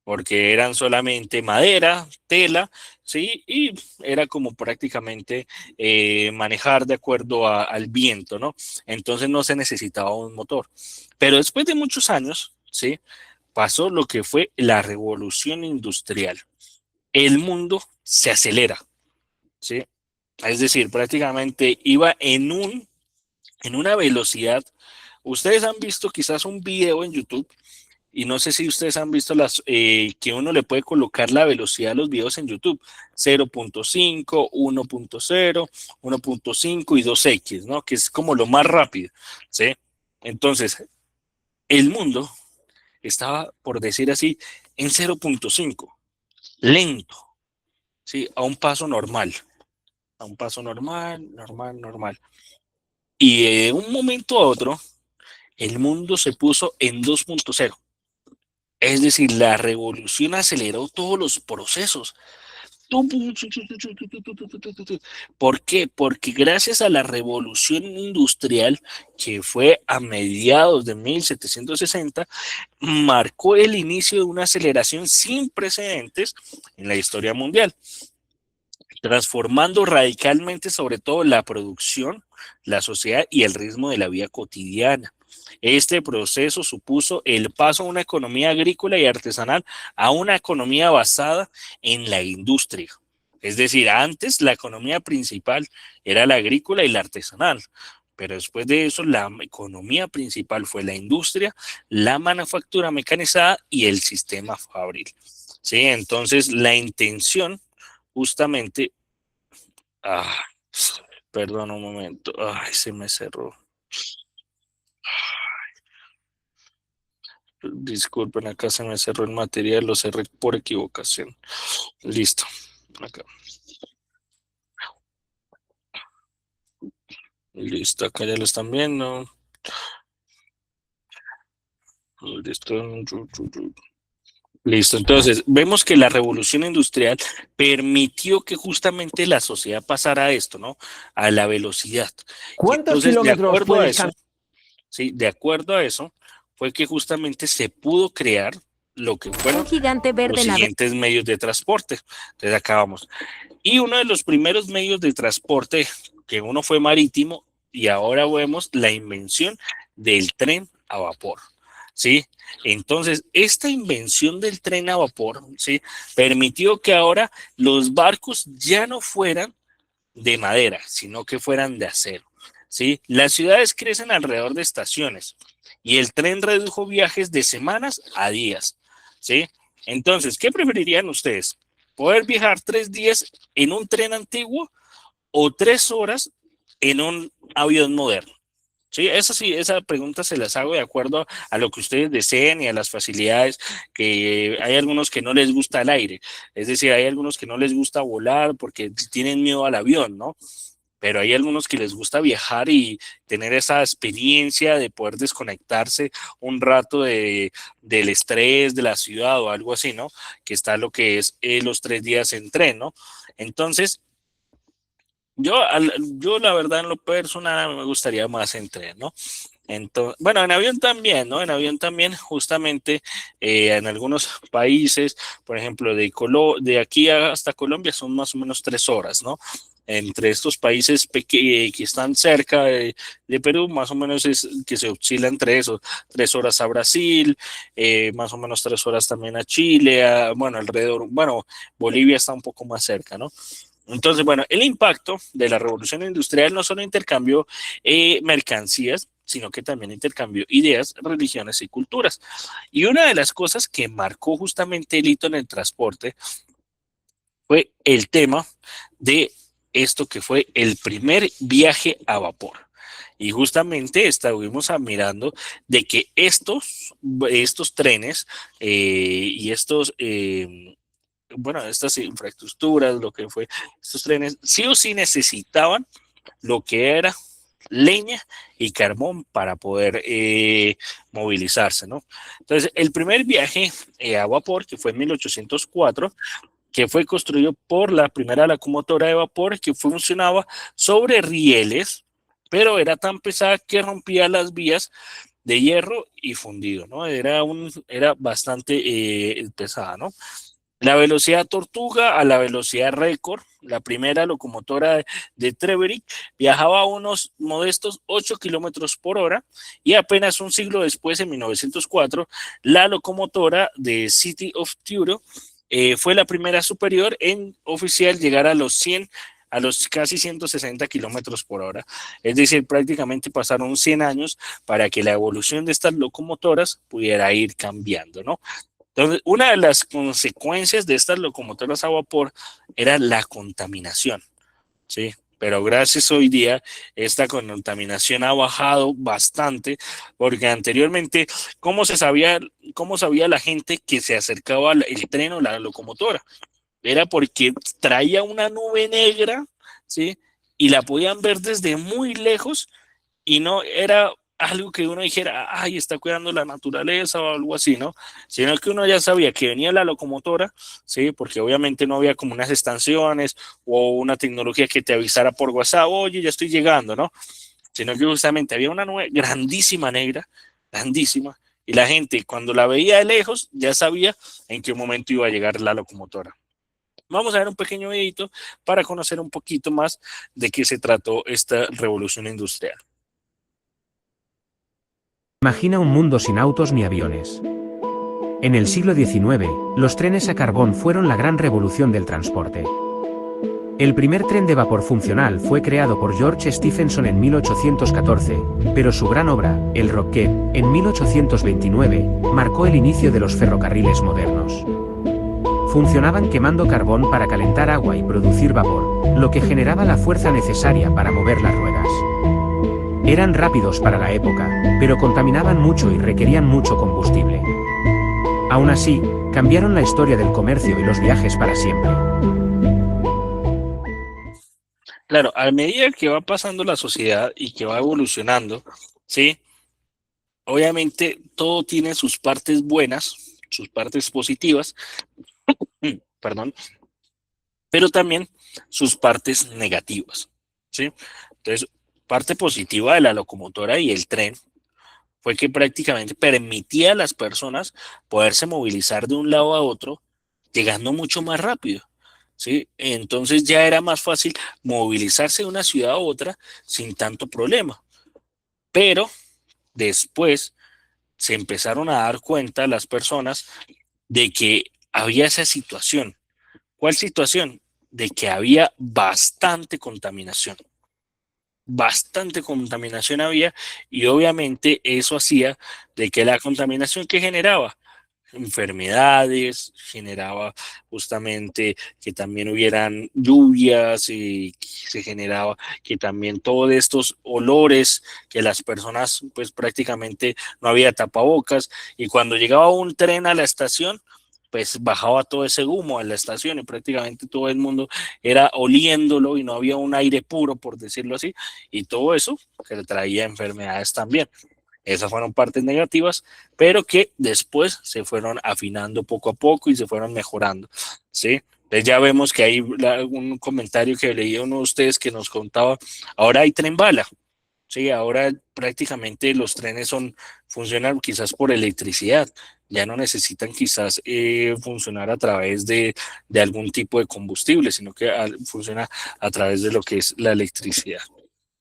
porque eran solamente madera, tela, ¿sí? Y era como prácticamente manejar de acuerdo al viento, ¿no? Entonces no se necesitaba un motor. Pero después de muchos años, ¿sí?, pasó lo que fue la revolución industrial. El mundo se acelera, ¿sí? Es decir, prácticamente iba en una velocidad. Ustedes han visto quizás un video en YouTube y no sé si ustedes han visto que uno le puede colocar la velocidad a los videos en YouTube, 0.5, 1.0, 1.5 y 2x, ¿no? Que es como lo más rápido, ¿sí? Entonces, el mundo estaba, por decir así, en 0.5, lento, ¿sí? A un paso normal, normal. Y de un momento a otro, el mundo se puso en 2.0. Es decir, la revolución aceleró todos los procesos. ¿Por qué? Porque gracias a la revolución industrial, que fue a mediados de 1760, marcó el inicio de una aceleración sin precedentes en la historia mundial, transformando radicalmente sobre todo la producción, la sociedad y el ritmo de la vida cotidiana. Este proceso supuso el paso a una economía agrícola y artesanal a una economía basada en la industria. Es decir, antes la economía principal era la agrícola y la artesanal, pero después de eso la economía principal fue la industria, la manufactura mecanizada y el sistema fabril. ¿Sí? Entonces la intención justamente... perdón un momento, se me cerró. Disculpen, acá se me cerró el material, lo cerré por equivocación. Listo. Acá. Listo, acá ya lo están viendo. Listo, entonces vemos que la revolución industrial permitió que justamente la sociedad pasara a esto, ¿no? A la velocidad. ¿Cuántos Entonces, kilómetros puedes caminar? Sí, de acuerdo a eso, fue que justamente se pudo crear lo que fueron Un gigante verde los siguientes medios de transporte. Entonces acá vamos. Y uno de los primeros medios de transporte, que uno fue marítimo, y ahora vemos la invención del tren a vapor, ¿sí? Entonces, esta invención del tren a vapor, ¿sí?, permitió que ahora los barcos ya no fueran de madera, sino que fueran de acero, ¿sí? Las ciudades crecen alrededor de estaciones y el tren redujo viajes de semanas a días, ¿sí? Entonces, ¿qué preferirían ustedes? ¿Poder viajar 3 días en un tren antiguo o 3 horas en un avión moderno? Sí, esa pregunta se las hago de acuerdo a lo que ustedes deseen y a las facilidades, que hay algunos que no les gusta el aire, es decir, hay algunos que no les gusta volar porque tienen miedo al avión, ¿no? pero hay algunos que les gusta viajar y tener esa experiencia de poder desconectarse un rato del estrés de la ciudad o algo así, ¿no? Que está lo que es los 3 días en tren, ¿no? Entonces, yo la verdad en lo personal me gustaría más en tren, ¿no? Entonces, bueno, en avión también, ¿no? En avión también, justamente en algunos países, por ejemplo, de aquí hasta Colombia son más o menos 3 horas, ¿no? Entre estos países que están cerca de Perú, más o menos es que se oscila entre esos, 3 horas a Brasil, más o menos 3 horas también a Chile, bueno, alrededor, bueno, Bolivia está un poco más cerca, ¿no? Entonces, bueno, el impacto de la revolución industrial no solo intercambió mercancías, sino que también intercambió ideas, religiones y culturas. Y una de las cosas que marcó justamente el hito en el transporte fue el tema de esto que fue el primer viaje a vapor. Y justamente estuvimos mirando de que estos trenes y estas infraestructuras, lo que fue estos trenes, sí o sí necesitaban lo que era leña y carbón para poder movilizarse, ¿no? Entonces, el primer viaje a vapor, que fue en 1804, que fue construido por la primera locomotora de vapor que funcionaba sobre rieles, pero era tan pesada que rompía las vías de hierro y fundido, ¿no? Era bastante pesada, ¿no? La velocidad tortuga a la velocidad récord, la primera locomotora de Treverick viajaba a unos modestos 8 kilómetros por hora y apenas un siglo después, en 1904, la locomotora de City of Truro fue la primera superior en oficial llegar a los casi 160 kilómetros por hora. Es decir, prácticamente pasaron 100 años para que la evolución de estas locomotoras pudiera ir cambiando, ¿no? Entonces, una de las consecuencias de estas locomotoras a vapor era la contaminación, ¿sí? Pero gracias hoy día, esta contaminación ha bajado bastante, porque anteriormente, cómo sabía la gente que se acercaba el tren o la locomotora? Era porque traía una nube negra, ¿sí? Y la podían ver desde muy lejos y no era algo que uno dijera, ay, está cuidando la naturaleza o algo así, ¿no? Sino que uno ya sabía que venía la locomotora, ¿sí? Porque obviamente no había como unas estaciones o una tecnología que te avisara por WhatsApp, oye, ya estoy llegando, ¿no? Sino que justamente había una nube grandísima negra, grandísima, y la gente cuando la veía de lejos ya sabía en qué momento iba a llegar la locomotora. Vamos a ver un pequeño videito para conocer un poquito más de qué se trató esta revolución industrial. Imagina un mundo sin autos ni aviones. En el siglo XIX, los trenes a carbón fueron la gran revolución del transporte. El primer tren de vapor funcional fue creado por George Stephenson en 1814, pero su gran obra, el Rocket, en 1829, marcó el inicio de los ferrocarriles modernos. Funcionaban quemando carbón para calentar agua y producir vapor, lo que generaba la fuerza necesaria para mover las ruedas. Eran rápidos para la época, pero contaminaban mucho y requerían mucho combustible. Aún así, cambiaron la historia del comercio y los viajes para siempre. Claro, a medida que va pasando la sociedad y que va evolucionando, ¿sí? Obviamente todo tiene sus partes buenas, sus partes positivas, perdón, pero también sus partes negativas, ¿sí? Entonces, parte positiva de la locomotora y el tren fue que prácticamente permitía a las personas poderse movilizar de un lado a otro, llegando mucho más rápido, ¿sí? Entonces ya era más fácil movilizarse de una ciudad a otra sin tanto problema. Pero después se empezaron a dar cuenta las personas de que había esa situación. ¿Cuál situación? De que había bastante contaminación había, y obviamente eso hacía de que la contaminación que generaba enfermedades, generaba justamente que también hubieran lluvias y se generaba que también todos estos olores que las personas pues prácticamente no había tapabocas, y cuando llegaba un tren a la estación pues bajaba todo ese humo a la estación y prácticamente todo el mundo era oliéndolo y no había un aire puro, por decirlo así, y todo eso que le traía enfermedades también. Esas fueron partes negativas, pero que después se fueron afinando poco a poco y se fueron mejorando, ¿sí? Entonces ya vemos que hay un comentario que leí uno de ustedes que nos contaba, ahora hay tren bala, ¿sí? Ahora prácticamente los trenes funcionan quizás por electricidad, ya no necesitan quizás funcionar a través de algún tipo de combustible, sino que funciona a través de lo que es la electricidad.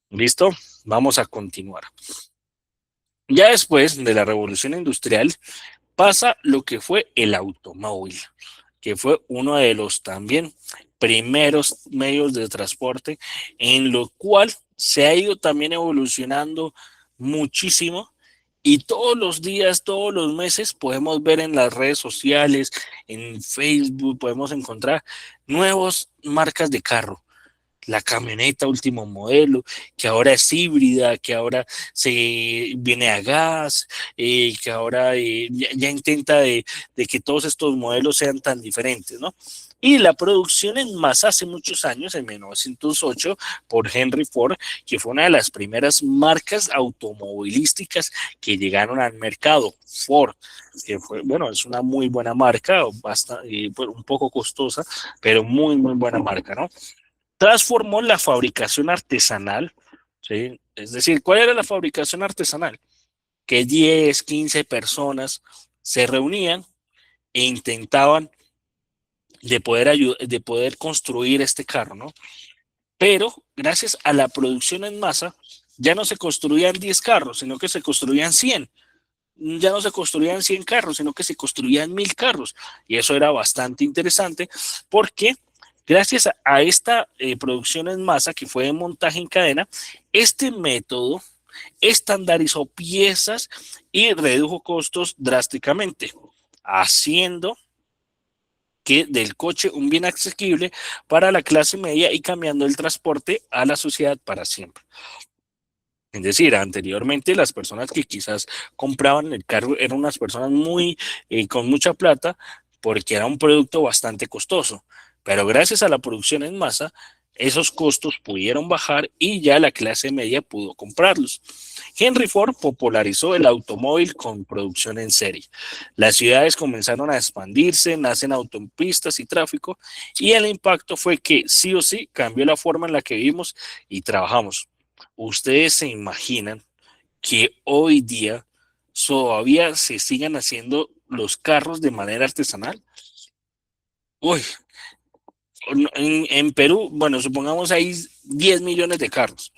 ¿Listo? Vamos a continuar. Ya después de la revolución industrial pasa lo que fue el automóvil, que fue uno de los también primeros medios de transporte en lo cual se ha ido también evolucionando muchísimo y todos los días, todos los meses podemos ver en las redes sociales, en Facebook, podemos encontrar nuevas marcas de carro, la camioneta último modelo, que ahora es híbrida, que ahora se viene a gas, que ahora ya intenta de que todos estos modelos sean tan diferentes, ¿no? Y la producción en masa hace muchos años, en 1908, por Henry Ford, que fue una de las primeras marcas automovilísticas que llegaron al mercado. Ford, que fue, bueno, es una muy buena marca, bastante, un poco costosa, pero muy, muy buena marca, ¿no? Transformó la fabricación artesanal, ¿sí? Es decir, ¿cuál era la fabricación artesanal? Que 10, 15 personas se reunían e intentaban de poder construir este carro, ¿no? Pero gracias a la producción en masa, ya no se construían 10 carros, sino que se construían 100. Ya no se construían 100 carros, sino que se construían 1000 carros. Y eso era bastante interesante porque gracias a esta producción en masa que fue de montaje en cadena, este método estandarizó piezas y redujo costos drásticamente, haciendo que del coche un bien asequible para la clase media y cambiando el transporte a la sociedad para siempre. Es decir, anteriormente las personas que quizás compraban el carro eran unas personas con mucha plata porque era un producto bastante costoso, pero gracias a la producción en masa, esos costos pudieron bajar y ya la clase media pudo comprarlos. Henry Ford popularizó el automóvil con producción en serie. Las ciudades comenzaron a expandirse, nacen autopistas y tráfico, y el impacto fue que sí o sí cambió la forma en la que vivimos y trabajamos. ¿Ustedes se imaginan que hoy día todavía se sigan haciendo los carros de manera artesanal? Uy, en Perú, bueno, supongamos hay 10 millones de carros.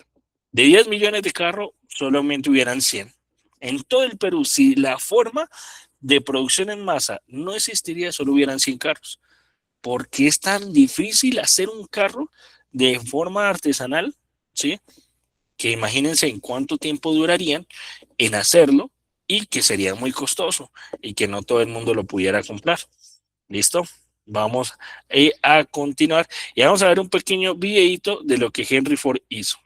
De 10 millones de carros, solamente hubieran 100. En todo el Perú, si la forma de producción en masa no existiría, solo hubieran 100 carros. ¿Por qué es tan difícil hacer un carro de forma artesanal? ¿Sí? Que imagínense en cuánto tiempo durarían en hacerlo y que sería muy costoso y que no todo el mundo lo pudiera comprar. ¿Listo? Vamos a continuar y vamos a ver un pequeño videito de lo que Henry Ford hizo.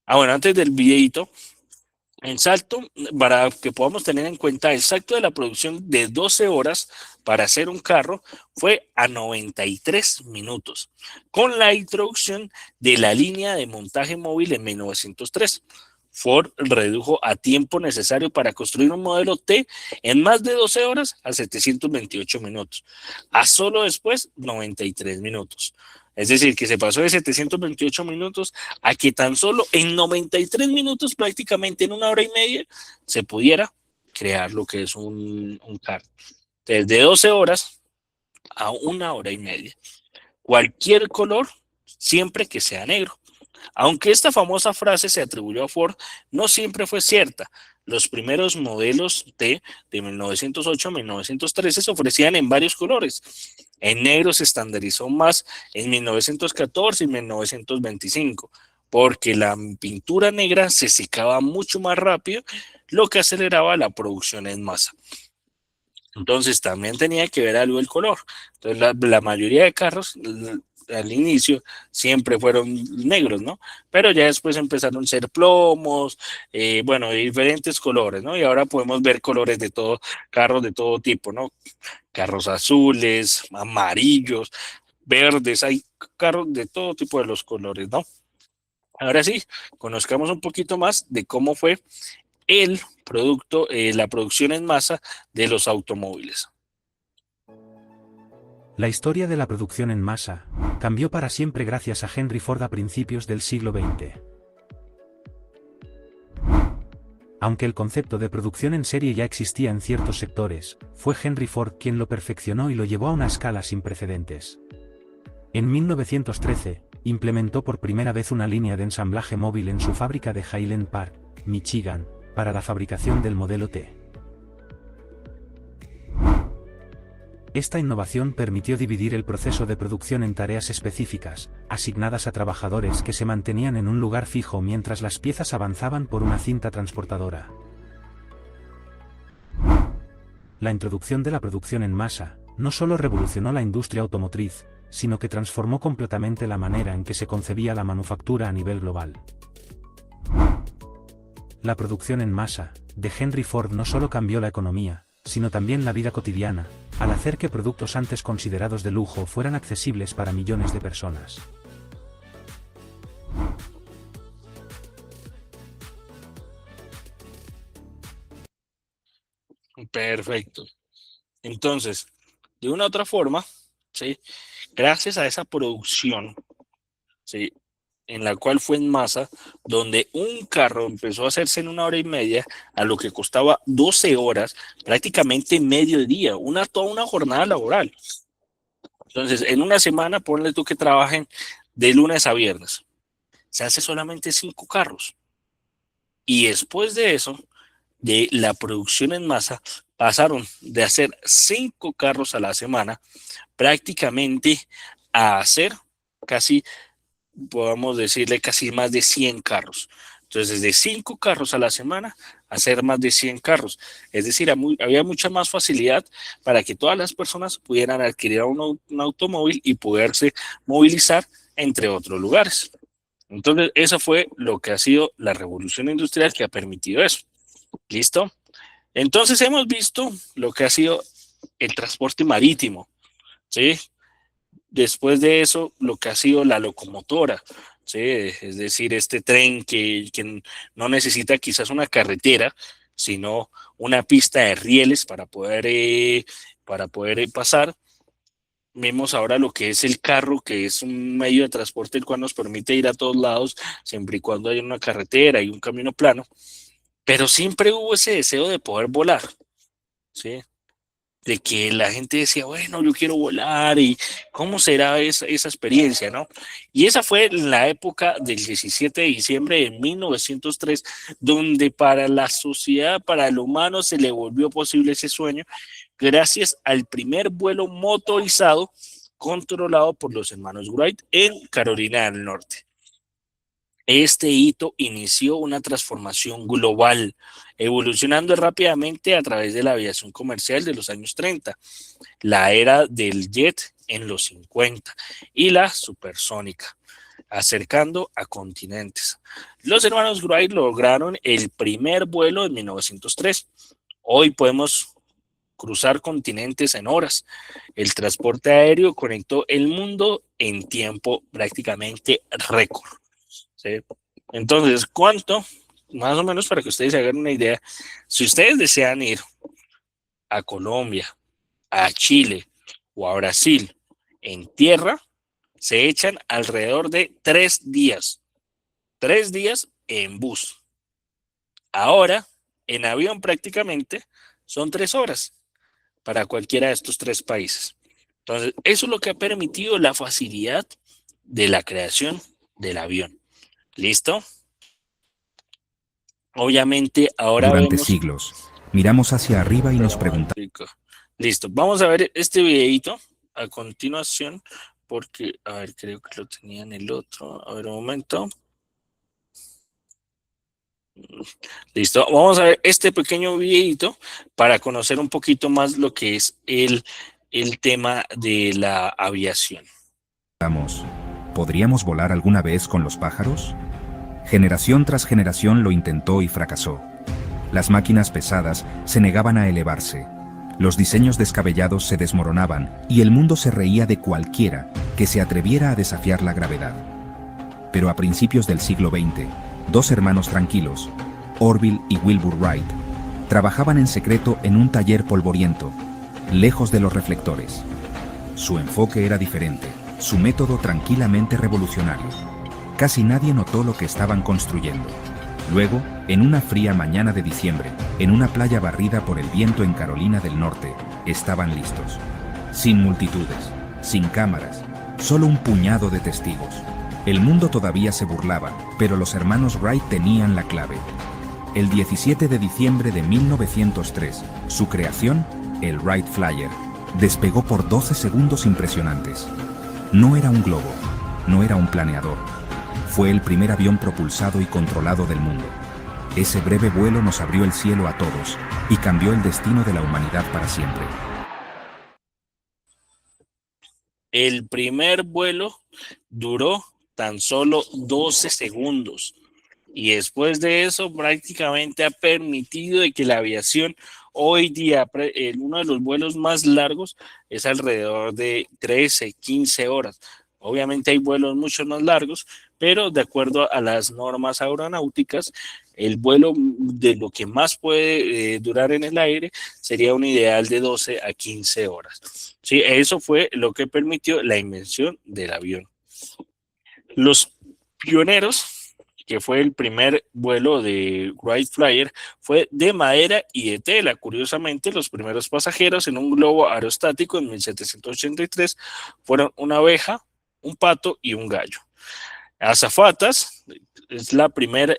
Bueno, antes del videito, en salto, para que podamos tener en cuenta, el salto de la producción de 12 horas para hacer un carro fue a 93 minutos, con la introducción de la línea de montaje móvil en 1903. Ford redujo a tiempo necesario para construir un modelo T en más de 12 horas a 728 minutos, a solo después 93 minutos. Es decir, que se pasó de 728 minutos a que tan solo en 93 minutos, prácticamente en una hora y media, se pudiera crear lo que es un carro. Desde 12 horas a una hora y media. Cualquier color, siempre que sea negro. Aunque esta famosa frase se atribuyó a Ford, no siempre fue cierta. Los primeros modelos T de 1908 a 1913 se ofrecían en varios colores. En negro se estandarizó más en 1914 y 1925, porque la pintura negra se secaba mucho más rápido, lo que aceleraba la producción en masa. Entonces también tenía que ver algo el color. Entonces la mayoría de carros al inicio siempre fueron negros, ¿no? Pero ya después empezaron a ser plomos, bueno, de diferentes colores, ¿no? Y ahora podemos ver colores de todo, carros de todo tipo, ¿no? Carros azules, amarillos, verdes, hay carros de todo tipo de los colores, ¿no? Ahora sí, conozcamos un poquito más de cómo fue el producto, la producción en masa de los automóviles. La historia de la producción en masa cambió para siempre gracias a Henry Ford a principios del siglo XX. Aunque el concepto de producción en serie ya existía en ciertos sectores, fue Henry Ford quien lo perfeccionó y lo llevó a una escala sin precedentes. En 1913, implementó por primera vez una línea de ensamblaje móvil en su fábrica de Highland Park, Michigan, para la fabricación del modelo T. Esta innovación permitió dividir el proceso de producción en tareas específicas, asignadas a trabajadores que se mantenían en un lugar fijo mientras las piezas avanzaban por una cinta transportadora. La introducción de la producción en masa no solo revolucionó la industria automotriz, sino que transformó completamente la manera en que se concebía la manufactura a nivel global. La producción en masa de Henry Ford no solo cambió la economía, sino también la vida cotidiana, al hacer que productos antes considerados de lujo fueran accesibles para millones de personas. Perfecto. Entonces, de una u otra forma, ¿sí? Gracias a esa producción, ¿sí? En la cual fue en masa, donde un carro empezó a hacerse en 1 hora y media, a lo que costaba 12 horas, prácticamente medio día, toda una jornada laboral. Entonces, en una semana, ponle tú que trabajen de lunes a viernes, se hace solamente 5 carros. Y después de eso, de la producción en masa, pasaron de hacer 5 carros a la semana, prácticamente a hacer casi, podemos decirle, casi más de 100 carros. Entonces, de 5 carros a la semana, hacer más de 100 carros. Es decir, había mucha más facilidad para que todas las personas pudieran adquirir un automóvil y poderse movilizar entre otros lugares. Entonces, eso fue lo que ha sido la revolución industrial que ha permitido eso. ¿Listo? Entonces, hemos visto lo que ha sido el transporte marítimo, ¿sí? Después de eso, lo que ha sido la locomotora, ¿sí? Es decir, este tren que no necesita quizás una carretera, sino una pista de rieles para poder pasar. Vemos ahora lo que es el carro, que es un medio de transporte el cual nos permite ir a todos lados, siempre y cuando haya una carretera y un camino plano. Pero siempre hubo ese deseo de poder volar, ¿sí? De que la gente decía, bueno, yo quiero volar y cómo será esa experiencia, ¿no? Y esa fue la época del 17 de diciembre de 1903, donde para la sociedad, para el humano, se le volvió posible ese sueño, gracias al primer vuelo motorizado controlado por los hermanos Wright en Carolina del Norte. Este hito inició una transformación global, evolucionando rápidamente a través de la aviación comercial de los años 30, la era del jet en los 50 y la supersónica, acercando a continentes. Los hermanos Wright lograron el primer vuelo en 1903. Hoy podemos cruzar continentes en horas. El transporte aéreo conectó el mundo en tiempo prácticamente récord. ¿Sí? Entonces, ¿cuánto? Más o menos para que ustedes se hagan una idea. Si ustedes desean ir a Colombia, a Chile o a Brasil en tierra, se echan alrededor de 3 días. 3 días en bus. Ahora, en avión prácticamente son 3 horas para cualquiera de estos 3 países. Entonces, eso es lo que ha permitido la facilidad de la creación del avión. ¿Listo? Obviamente, ahora Durante vemos... siglos, miramos hacia arriba y nos preguntamos. Listo, vamos a ver este videito a continuación, porque, a ver, creo que lo tenía en el otro. A ver, un momento. Listo, vamos a ver este pequeño videito para conocer un poquito más lo que es el tema de la aviación. ¿podríamos volar alguna vez con los pájaros? Generación tras generación lo intentó y fracasó. Las máquinas pesadas se negaban a elevarse. Los diseños descabellados se desmoronaban y el mundo se reía de cualquiera que se atreviera a desafiar la gravedad. Pero a principios del siglo XX, dos hermanos tranquilos, Orville y Wilbur Wright, trabajaban en secreto en un taller polvoriento, lejos de los reflectores. Su enfoque era diferente, su método tranquilamente revolucionario. Casi nadie notó lo que estaban construyendo. Luego, en una fría mañana de diciembre, en una playa barrida por el viento en Carolina del Norte, estaban listos. Sin multitudes, sin cámaras, solo un puñado de testigos. El mundo todavía se burlaba, pero los hermanos Wright tenían la clave. El 17 de diciembre de 1903, su creación, el Wright Flyer, despegó por 12 segundos impresionantes. No era un globo, no era un planeador. Fue el primer avión propulsado y controlado del mundo. Ese breve vuelo nos abrió el cielo a todos y cambió el destino de la humanidad para siempre. El primer vuelo duró tan solo 12 segundos. Y después de eso prácticamente ha permitido de que la aviación hoy día, uno de los vuelos más largos es alrededor de 13, 15 horas. Obviamente hay vuelos mucho más largos, pero de acuerdo a las normas aeronáuticas, el vuelo de lo que más puede durar en el aire sería un ideal de 12 a 15 horas. Sí, eso fue lo que permitió la invención del avión. Los pioneros, que fue el primer vuelo de Wright Flyer, fue de madera y de tela. Curiosamente, los primeros pasajeros en un globo aerostático en 1783 fueron una abeja, un pato y un gallo. Azafatas es la primera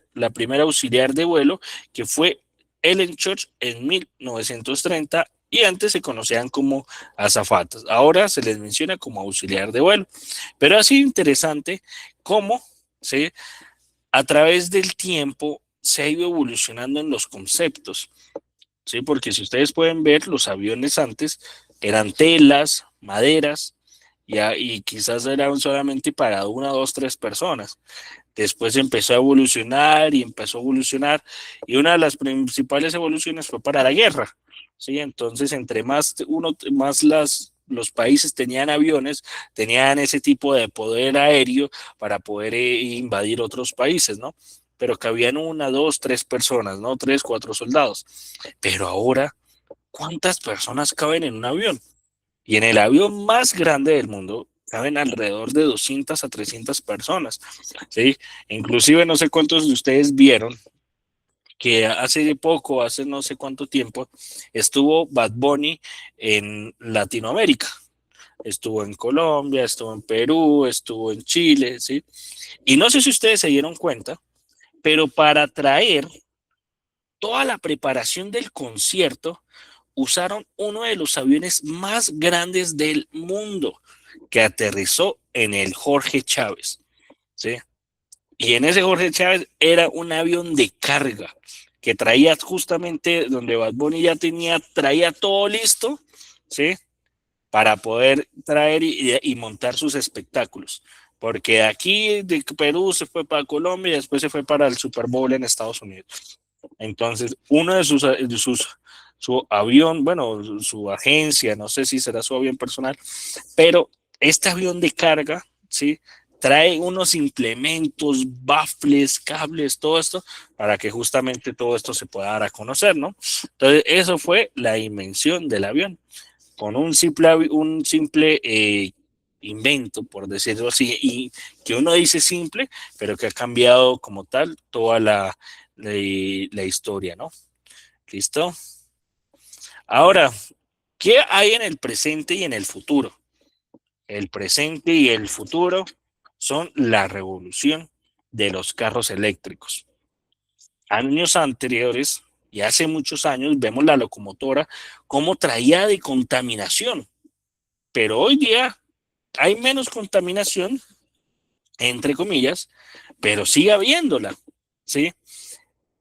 auxiliar de vuelo, que fue Ellen Church en 1930, y antes se conocían como azafatas. Ahora se les menciona como auxiliar de vuelo. Pero ha sido interesante cómo a través del tiempo se ha ido evolucionando en los conceptos. ¿Sí? Porque si ustedes pueden ver, los aviones antes eran telas, maderas, y quizás eran solamente para una, dos, tres personas. Después empezó a evolucionar, y una de las principales evoluciones fue para la guerra. ¿Sí? Entonces, entre más los países tenían aviones, tenían ese tipo de poder aéreo para poder invadir otros países, ¿no? Pero cabían una, dos, tres personas, ¿no? 3, 4 soldados. Pero ahora, ¿cuántas personas caben en un avión? Y en el avión más grande del mundo caben alrededor de 200 a 300 personas, ¿sí? Inclusive no sé cuántos de ustedes vieron que hace poco, hace no sé cuánto tiempo, estuvo Bad Bunny en Latinoamérica. Estuvo en Colombia, estuvo en Perú, estuvo en Chile, ¿sí? Y no sé si ustedes se dieron cuenta, pero para traer toda la preparación del concierto, usaron uno de los aviones más grandes del mundo, que aterrizó en el Jorge Chávez, ¿sí? Y en ese Jorge Chávez era un avión de carga que traía justamente donde Bad Bunny ya traía todo listo, ¿sí? Para poder traer y montar sus espectáculos. Porque de aquí de Perú se fue para Colombia y después se fue para el Super Bowl en Estados Unidos. Entonces, uno de su avión, bueno, su agencia, no sé si será su avión personal, pero este avión de carga, ¿sí? Trae unos implementos, baffles, cables, todo esto, para que justamente todo esto se pueda dar a conocer, ¿no? Entonces, eso fue la invención del avión, con un simple invento, por decirlo así, y que uno dice simple, pero que ha cambiado como tal toda la historia, ¿no? ¿Listo? Ahora, ¿qué hay en el presente y en el futuro? El presente y el futuro son la revolución de los carros eléctricos. Años anteriores, y hace muchos años, vemos la locomotora como traía de contaminación, pero hoy día hay menos contaminación, entre comillas, pero sigue habiéndola, ¿sí?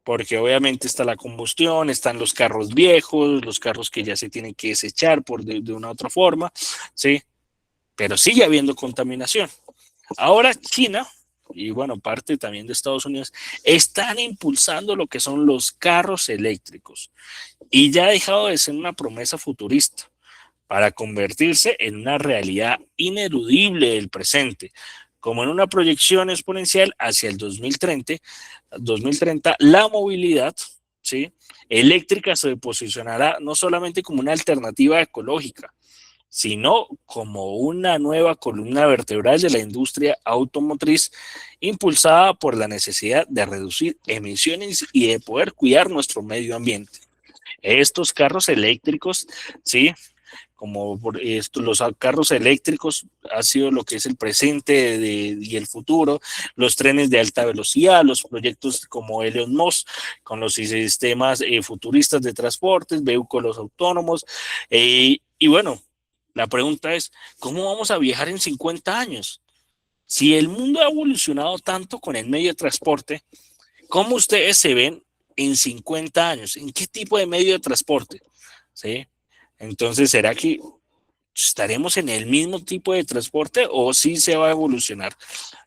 Porque obviamente está la combustión, están los carros viejos, los carros que ya se tienen que desechar de una u otra forma, ¿sí? pero sigue habiendo contaminación. Ahora China, y bueno, parte también de Estados Unidos, están impulsando lo que son los carros eléctricos y ya ha dejado de ser una promesa futurista para convertirse en una realidad ineludible del presente, como en una proyección exponencial hacia el 2030 la movilidad, ¿sí?, eléctrica se posicionará no solamente como una alternativa ecológica, sino como una nueva columna vertebral de la industria automotriz, impulsada por la necesidad de reducir emisiones y de poder cuidar nuestro medio ambiente. Estos carros eléctricos, ¿sí?, como por esto, los carros eléctricos ha sido lo que es el presente y el futuro, los trenes de alta velocidad, los proyectos como Elon Musk, con los sistemas futuristas de transportes, vehículos autónomos, y bueno, la pregunta es, ¿cómo vamos a viajar en 50 años? Si el mundo ha evolucionado tanto con el medio de transporte, ¿cómo ustedes se ven en 50 años? ¿En qué tipo de medio de transporte? ¿Sí? Entonces, ¿será que estaremos en el mismo tipo de transporte o sí se va a evolucionar?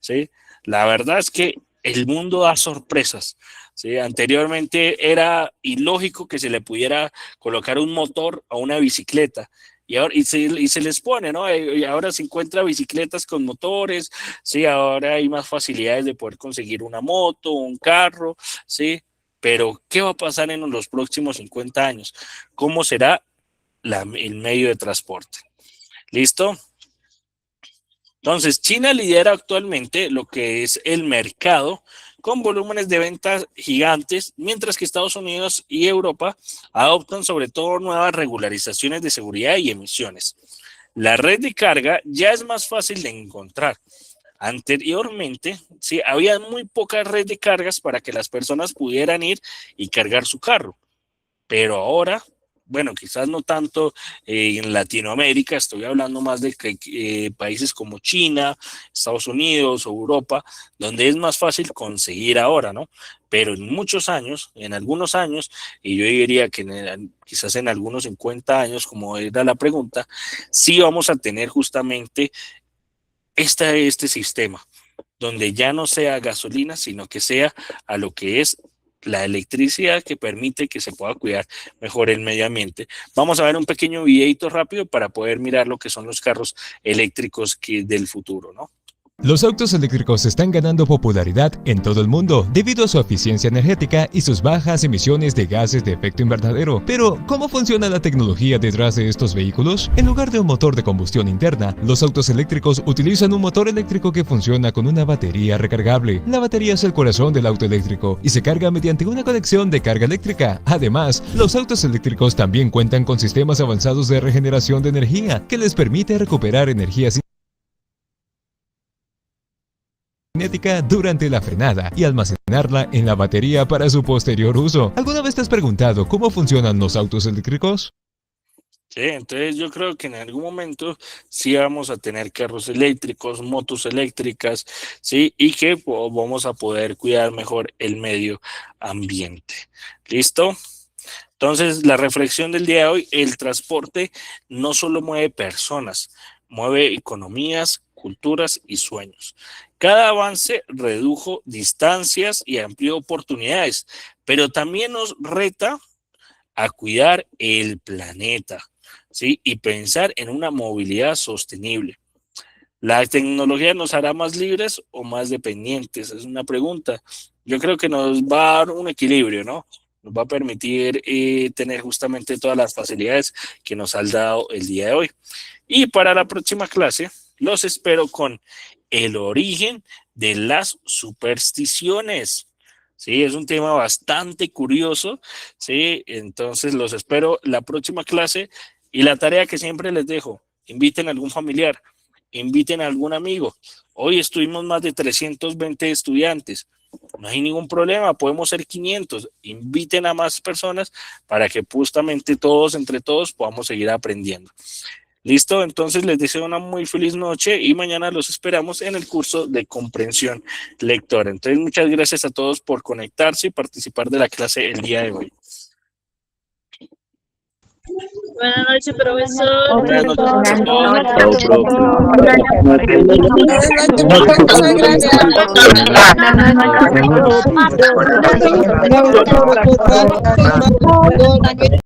¿Sí? La verdad es que el mundo da sorpresas. ¿Sí? Anteriormente era ilógico que se le pudiera colocar un motor a una bicicleta. Y se les pone, ¿no? Y ahora se encuentran bicicletas con motores, ¿sí? Ahora hay más facilidades de poder conseguir una moto, un carro, ¿sí? Pero, ¿qué va a pasar en los próximos 50 años? ¿Cómo será el medio de transporte? ¿Listo? Entonces, China lidera actualmente lo que es el mercado con volúmenes de ventas gigantes, mientras que Estados Unidos y Europa adoptan sobre todo nuevas regularizaciones de seguridad y emisiones. La red de carga ya es más fácil de encontrar. Anteriormente, sí, había muy poca red de cargas para que las personas pudieran ir y cargar su carro, pero ahora, bueno, quizás no tanto en Latinoamérica, estoy hablando más de países como China, Estados Unidos o Europa, donde es más fácil conseguir ahora, ¿no? Pero en muchos años, en algunos años, y yo diría que quizás en algunos 50 años, como era la pregunta, sí vamos a tener justamente este sistema, donde ya no sea gasolina, sino que sea a lo que es la electricidad, que permite que se pueda cuidar mejor el medio ambiente. Vamos a ver un pequeño videito rápido para poder mirar lo que son los carros eléctricos del futuro, ¿no? Los autos eléctricos están ganando popularidad en todo el mundo debido a su eficiencia energética y sus bajas emisiones de gases de efecto invernadero. Pero, ¿cómo funciona la tecnología detrás de estos vehículos? En lugar de un motor de combustión interna, los autos eléctricos utilizan un motor eléctrico que funciona con una batería recargable. La batería es el corazón del auto eléctrico y se carga mediante una conexión de carga eléctrica. Además, los autos eléctricos también cuentan con sistemas avanzados de regeneración de energía que les permite recuperar energías cinética durante la frenada y almacenarla en la batería para su posterior uso. ¿Alguna vez te has preguntado cómo funcionan los autos eléctricos? Sí, entonces yo creo que en algún momento sí vamos a tener carros eléctricos, motos eléctricas, sí, y que vamos a poder cuidar mejor el medio ambiente. ¿Listo? Entonces, la reflexión del día de hoy: el transporte no solo mueve personas, mueve economías, culturas y sueños. Cada avance redujo distancias y amplió oportunidades, pero también nos reta a cuidar el planeta, ¿sí? Y pensar en una movilidad sostenible. ¿La tecnología nos hará más libres o más dependientes? Es una pregunta. Yo creo que nos va a dar un equilibrio, ¿no? Nos va a permitir tener justamente todas las facilidades que nos ha dado el día de hoy. Y para la próxima clase, los espero con el origen de las supersticiones. Sí, es un tema bastante curioso, sí, entonces los espero la próxima clase, y la tarea que siempre les dejo: inviten a algún familiar, inviten a algún amigo. Hoy estuvimos más de 320 estudiantes, no hay ningún problema, podemos ser 500, inviten a más personas para que justamente todos, entre todos, podamos seguir aprendiendo. Listo, entonces les deseo una muy feliz noche y mañana los esperamos en el curso de comprensión lectora. Entonces, muchas gracias a todos por conectarse y participar de la clase el día de hoy. Buenas noches, profesor. Buenas noches, Buenas noches. Gracias.